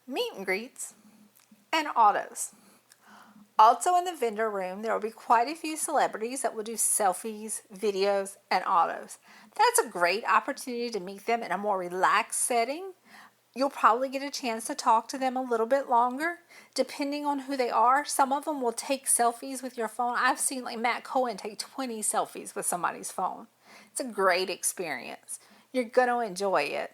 meet and greets, and autos. Also in the vendor room, there will be quite a few celebrities that will do selfies, videos, and autos. That's a great opportunity to meet them in a more relaxed setting. You'll probably get a chance to talk to them a little bit longer, depending on who they are. Some of them will take selfies with your phone. I've seen like Matt Cohen take 20 selfies with somebody's phone. It's a great experience. You're going to enjoy it.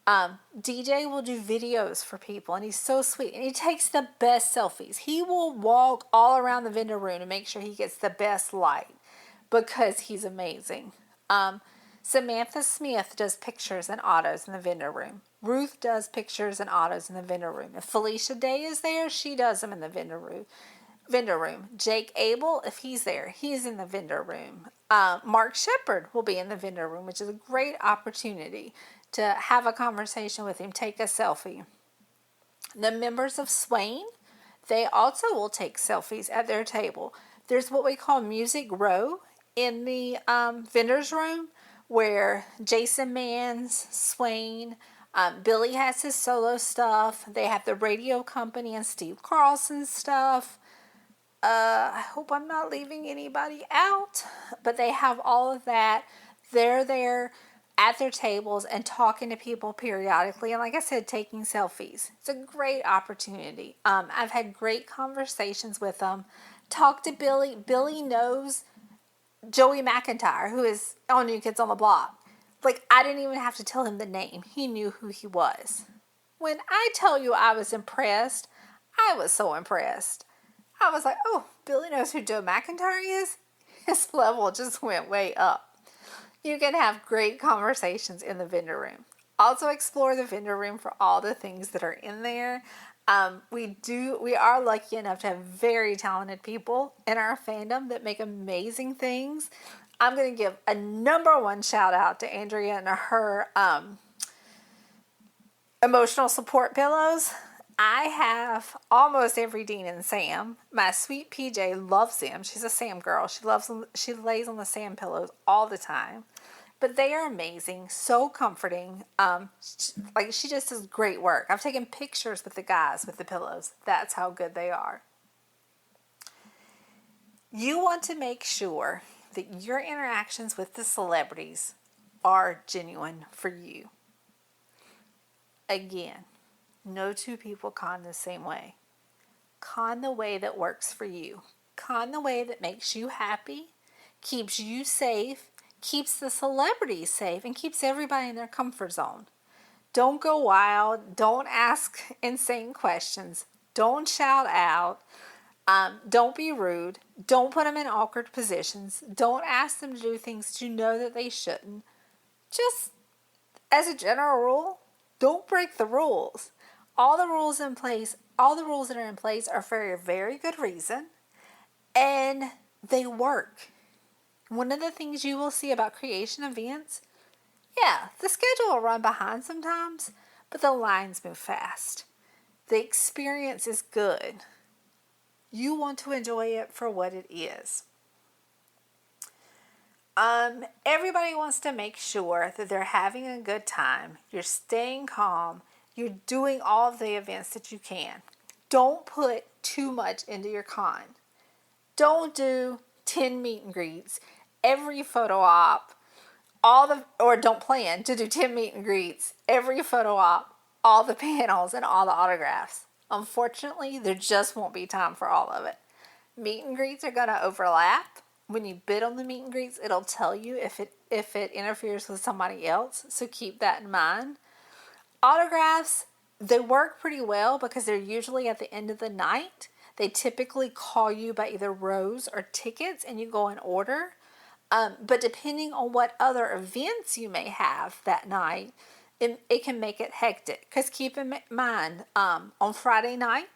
DJ will do videos for people, and he's so sweet, and he takes the best selfies. He will walk all around the vendor room to make sure he gets the best light because he's amazing. Samantha Smith does pictures and autos in the vendor room. Ruth does pictures and autos in the vendor room. If Felicia Day is there, she does them in the vendor room. Jake Abel, if he's there, he's in the vendor room. Mark Shepard will be in the vendor room, which is a great opportunity to have a conversation with him, take a selfie. The members of Swain, they also will take selfies at their table. There's what we call Music Row in the vendor's room, where Jason Mann's Swain, Billy has his solo stuff. They have the radio company and Steve Carlson's stuff. I hope I'm not leaving anybody out, but they have all of that. They're there at their tables and talking to people periodically, and like I said, taking selfies. It's a great opportunity. I've had great conversations with them. Talk to Billy. Billy knows Joey McIntyre, who is on New Kids on the Block. Like, I didn't even have to tell him the name. He knew who he was. When I tell you I was impressed, I was so impressed. I was like, oh, Billy knows who Joe McIntyre is? His level just went way up. You can have great conversations in the vendor room. Also explore the vendor room for all the things that are in there. We are lucky enough to have very talented people in our fandom that make amazing things. I'm going to give a number one shout out to Andrea and her emotional support pillows. I have almost every Dean and Sam. My sweet PJ loves them. She's a Sam girl. She loves them. She lays on the Sam pillows all the time. But they are amazing, so comforting. She just does great work. I've taken pictures with the guys with the pillows. That's how good they are. You want to make sure that your interactions with the celebrities are genuine for you. Again, no two people con the same way. Con the way that works for you. Con the way that makes you happy, keeps you safe, keeps the celebrities safe, and keeps everybody in their comfort zone. Don't go wild. Don't ask insane questions. Don't shout out. Don't be rude. Don't put them in awkward positions. Don't ask them to do things you know that they shouldn't. Just as a general rule, don't break the rules. All the rules that are in place are for a very good reason, and they work. One of the things you will see about creation events, the schedule will run behind sometimes, but the lines move fast. The experience is good. You want to enjoy it for what it is. Everybody wants to make sure that they're having a good time. You're staying calm. You're doing all of the events that you can. Don't put too much into your con. Don't do 10 meet and greets, every photo op, or don't plan to do 10 meet and greets, every photo op, all the panels, and all the autographs. Unfortunately, there just won't be time for all of it. Meet and greets are going to overlap. When you bid on the meet and greets, it'll tell you if it interferes with somebody else, so keep that in mind. Autographs, they work pretty well because they're usually at the end of the night. They typically call you by either rows or tickets, and you go in order. But depending on what other events you may have that night, it can make it hectic. Because keep in mind, on Friday night,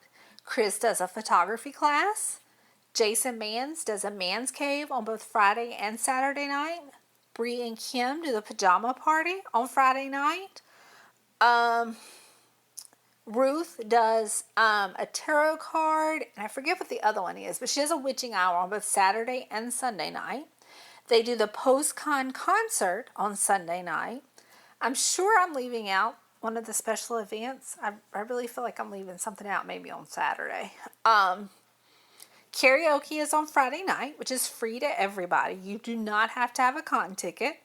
Chris does a photography class. Jason Mans does a man's cave on both Friday and Saturday night. Bree and Kim do the pajama party on Friday night. Ruth does a tarot card, and I forget what the other one is, but she does a witching hour on both Saturday and Sunday night. They do the post-con concert on Sunday night. I'm sure I'm leaving out one of the special events. I really feel like I'm leaving something out maybe on Saturday. Karaoke is on Friday night, which is free to everybody. You do not have to have a con ticket.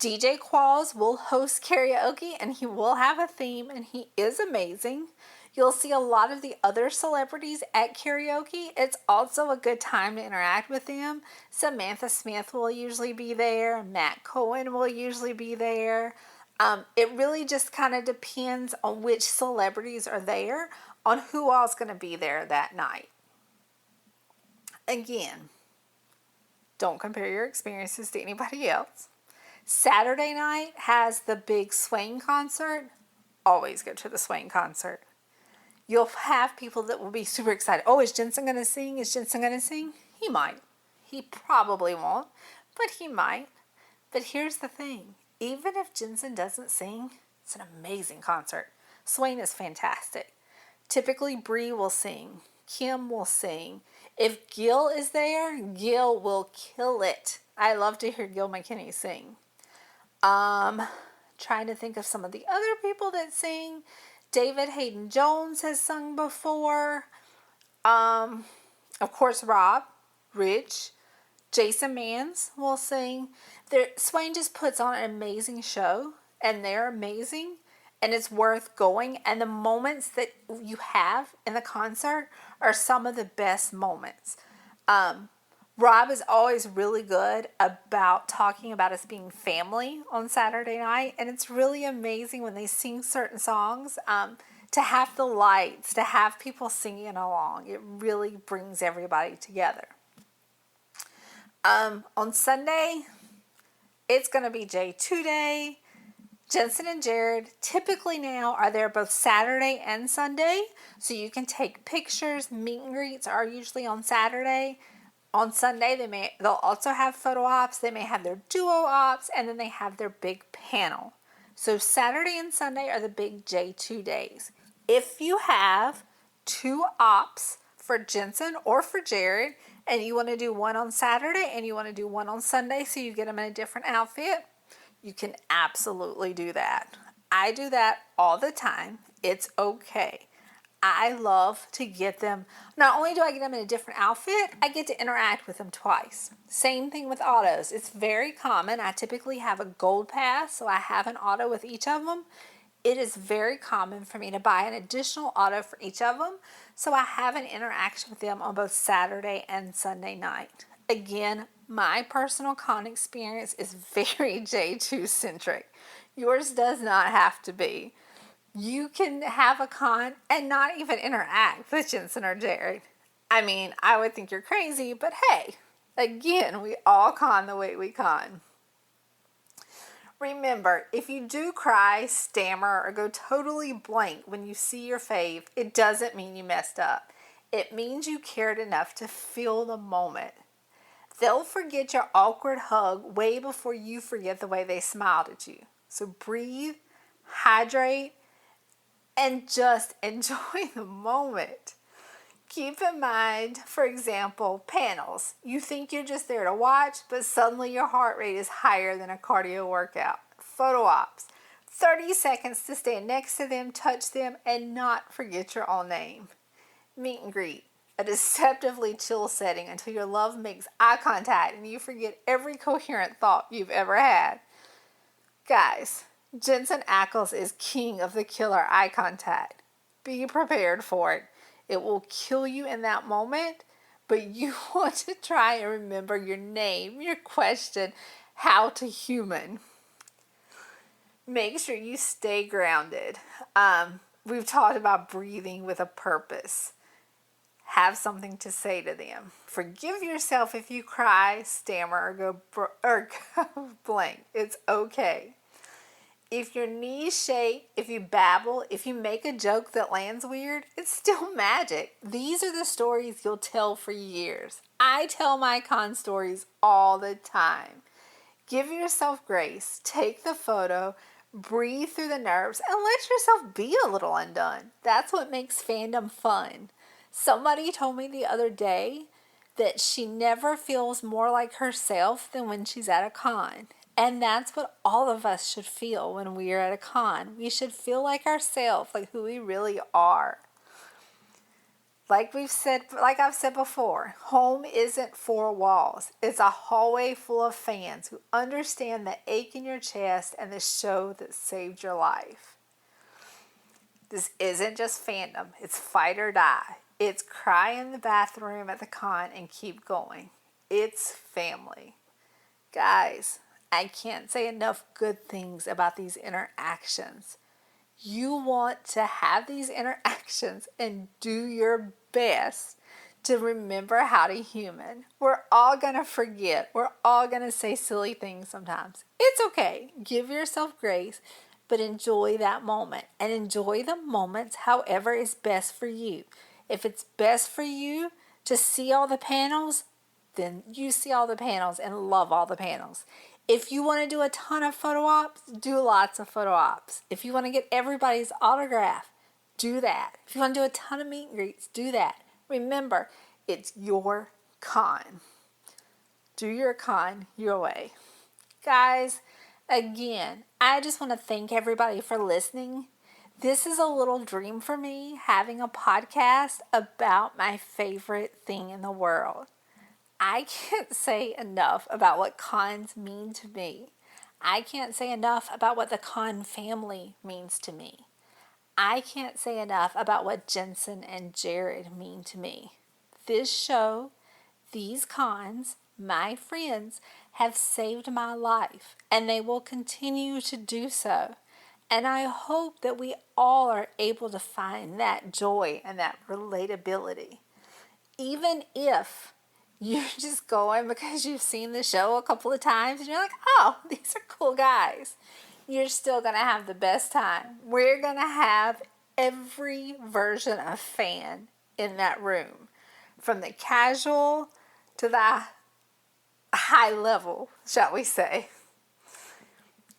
DJ Qualls will host karaoke, and he will have a theme, and he is amazing. You'll see a lot of the other celebrities at karaoke. It's also a good time to interact with them. Samantha Smith will usually be there. Matt Cohen will usually be there. It really just kind of depends on which celebrities are there, on who all's going to be there that night. Again, don't compare your experiences to anybody else. Saturday night has the big Swain concert. Always go to the Swain concert. You'll have people that will be super excited. Oh, is Jensen going to sing? Is Jensen going to sing? He might. He probably won't, but he might. But here's the thing. Even if Jensen doesn't sing, it's an amazing concert. Swain is fantastic. Typically, Bree will sing. Kim will sing. If Gil is there, Gil will kill it. I love to hear Gil McKinney sing. Trying to think of some of the other people that sing. David Hayden Jones has sung before. Of course, Rob, Rich, Jason Mans will sing. Swain just puts on an amazing show, and they're amazing, and it's worth going. And the moments that you have in the concert are some of the best moments. Rob is always really good about talking about us being family on Saturday night, and it's really amazing when they sing certain songs, to have the lights, to have people singing along. It really brings everybody together. On Sunday, it's going to be J2 Day. Jensen and Jared typically now are there both Saturday and Sunday, so you can take pictures. Meet and greets are usually on Saturday. On Sunday, they'll also have photo ops. They may have their duo ops, and then they have their big panel. So Saturday and Sunday are the big J2 days. If you have two ops for Jensen or for Jared, and you want to do one on Saturday and you want to do one on Sunday so you get them in a different outfit, you can absolutely do that. I do that all the time. It's okay. I love to get them, not only do I get them in a different outfit, I get to interact with them twice. Same thing with autos. It's very common. I typically have a gold pass, so I have an auto with each of them. It is very common for me to buy an additional auto for each of them, so I have an interaction with them on both Saturday and Sunday night. Again, my personal con experience is very J2 centric. Yours does not have to be. You can have a con and not even interact with Jensen or Jared. I mean, I would think you're crazy, but hey, again, we all con the way we con. Remember, if you do cry, stammer, or go totally blank when you see your fave, it doesn't mean you messed up. It means you cared enough to feel the moment. They'll forget your awkward hug way before you forget the way they smiled at you. So breathe, hydrate, and just enjoy the moment. Keep in mind, for example, panels. You think you're just there to watch, but suddenly your heart rate is higher than a cardio workout. Photo ops. 30 seconds to stand next to them, touch them, and not forget your own name. Meet and greet. A deceptively chill setting until your love makes eye contact and you forget every coherent thought you've ever had. Guys, Jensen Ackles is king of the killer eye contact. Be prepared for it. It will kill you in that moment, but you want to try and remember your name, your question, how to human. Make sure you stay grounded. We've talked about breathing with a purpose. Have something to say to them. Forgive yourself if you cry, stammer, or go blank. It's okay. If your knees shake, if you babble, if you make a joke that lands weird, it's still magic. These are the stories you'll tell for years. I tell my con stories all the time. Give yourself grace. Take the photo. Breathe through the nerves and let yourself be a little undone. That's what makes fandom fun. Somebody told me the other day that she never feels more like herself than when she's at a con. And that's what all of us should feel when we are at a con. We should feel like ourselves, like who we really are. Like I've said before, home isn't four walls. It's a hallway full of fans who understand the ache in your chest and the show that saved your life. This isn't just fandom. It's fight or die. It's cry in the bathroom at the con and keep going. It's family. Guys, I can't say enough good things about these interactions. You want to have these interactions and do your best to remember how to human. We're all going to forget. We're all going to say silly things sometimes. It's okay. Give yourself grace, but enjoy that moment. And enjoy the moments however is best for you. If it's best for you to see all the panels, then you see all the panels and love all the panels. If you want to do a ton of photo ops, do lots of photo ops. If you want to get everybody's autograph, do that. If you want to do a ton of meet and greets, do that. Remember, it's your con. Do your con your way. Guys, again, I just want to thank everybody for listening. This is a little dream for me, having a podcast about my favorite thing in the world. I can't say enough about what cons mean to me. I can't say enough about what the con family means to me. I can't say enough about what Jensen and Jared mean to me. This show, these cons, my friends, have saved my life, and they will continue to do so. And I hope that we all are able to find that joy and that relatability. Even if you're just going because you've seen the show a couple of times and you're like, oh, these are cool guys. You're still going to have the best time. We're going to have every version of fan in that room. From the casual to the high level, shall we say.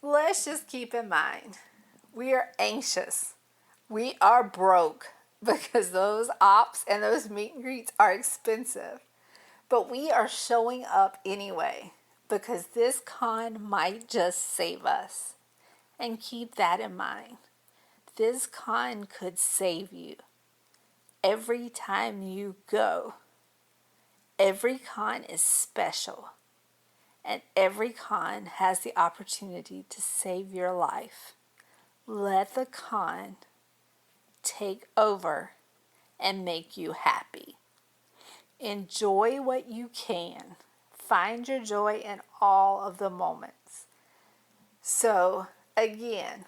Let's just keep in mind, we are anxious. We are broke because those ops and those meet and greets are expensive. But we are showing up anyway because this con might just save us. And keep that in mind. This con could save you. Every time you go, every con is special. And every con has the opportunity to save your life. Let the con take over and make you happy. Enjoy what you can. Find your joy in all of the moments. So, again,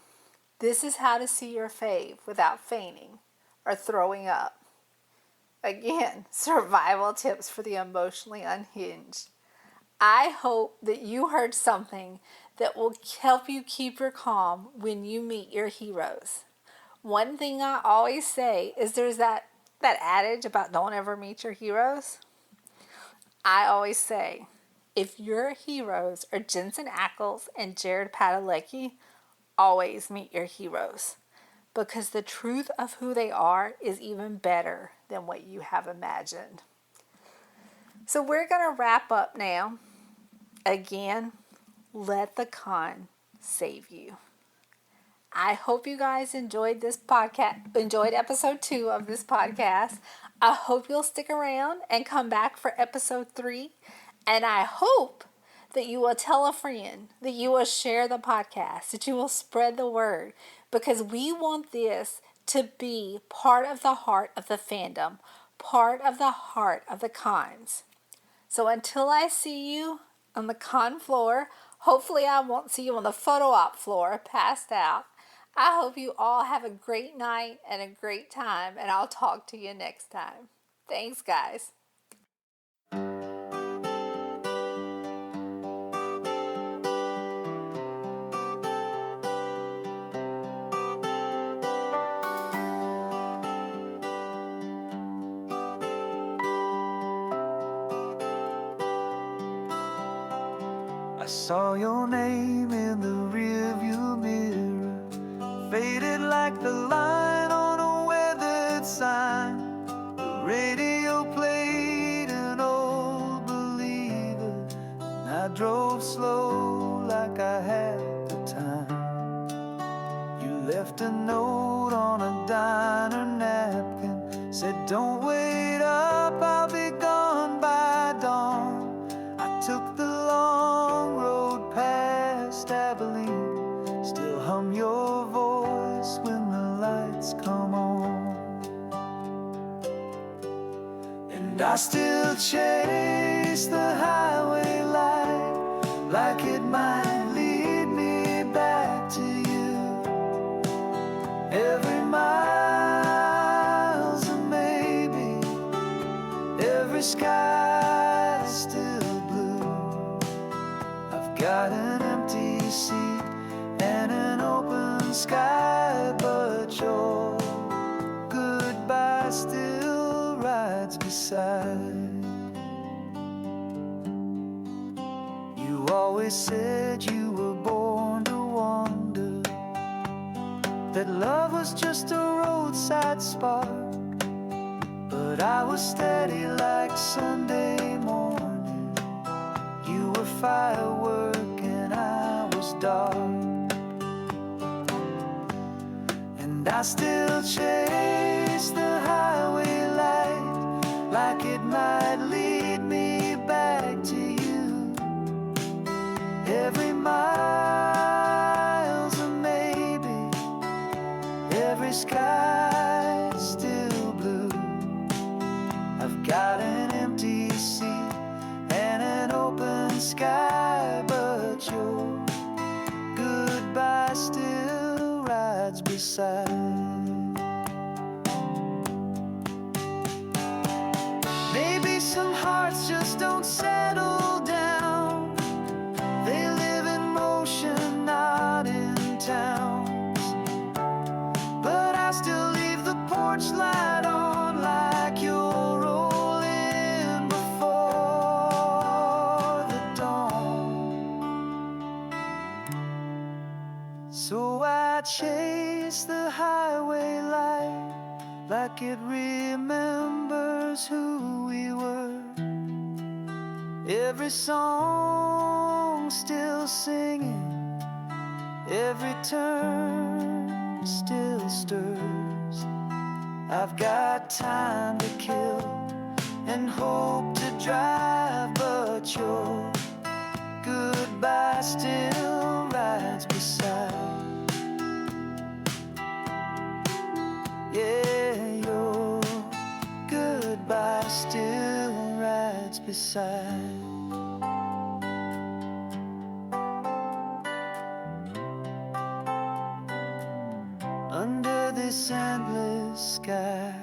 this is how to see your fave without fainting or throwing up. Again, survival tips for the emotionally unhinged. I hope that you heard something that will help you keep your calm when you meet your heroes. One thing I always say is there's that adage about don't ever meet your heroes. I always say, if your heroes are Jensen and Jared Padalecki, always meet your heroes. Because the truth of who they are is even better than what you have imagined. So we're going to wrap up now. Again, let the con save you. I hope you guys enjoyed this podcast, enjoyed episode 2 of this podcast. I hope you'll stick around and come back for episode 3. And I hope that you will tell a friend, that you will share the podcast, that you will spread the word, because we want this to be part of the heart of the fandom, part of the heart of the cons. So until I see you on the con floor, hopefully I won't see you on the photo op floor, passed out. I hope you all have a great night and a great time, and I'll talk to you next time. Thanks, guys. I saw your name in the rearview mirror, faded like the line on a weathered sign. The radio played an old believer, and I drove slow like I had the time. You left a note on a diner napkin, said don't wait up, I'll be gone by dawn. I took the long road past Abilene, still hum your voice when the lights come on. And I still chase the highway light, like it might lead me back to you. Every mile's a maybe, every sky's still blue. I've got an empty seat and an open sky, but your goodbye still rides beside. You always said you were born to wander, that love was just a roadside spark. But I was steady like Sunday morning. You were firework and I was dark. And I still chase the highway light, like it might lead me back to you. Every mile's a maybe, every sky's still blue. I've got an empty seat and an open sky, but your goodbye still rides beside. Maybe some hearts just don't settle down. They live in motion, not in towns. But I still leave the porch light on, like you're rolling before the dawn. So I I chase the highway light like it remembers who we were. Every song still singing, every turn still stirs. I've got time to kill and hope to drive, but your goodbye still rides beside. Yeah, your goodbye still rides beside. Under this endless sky,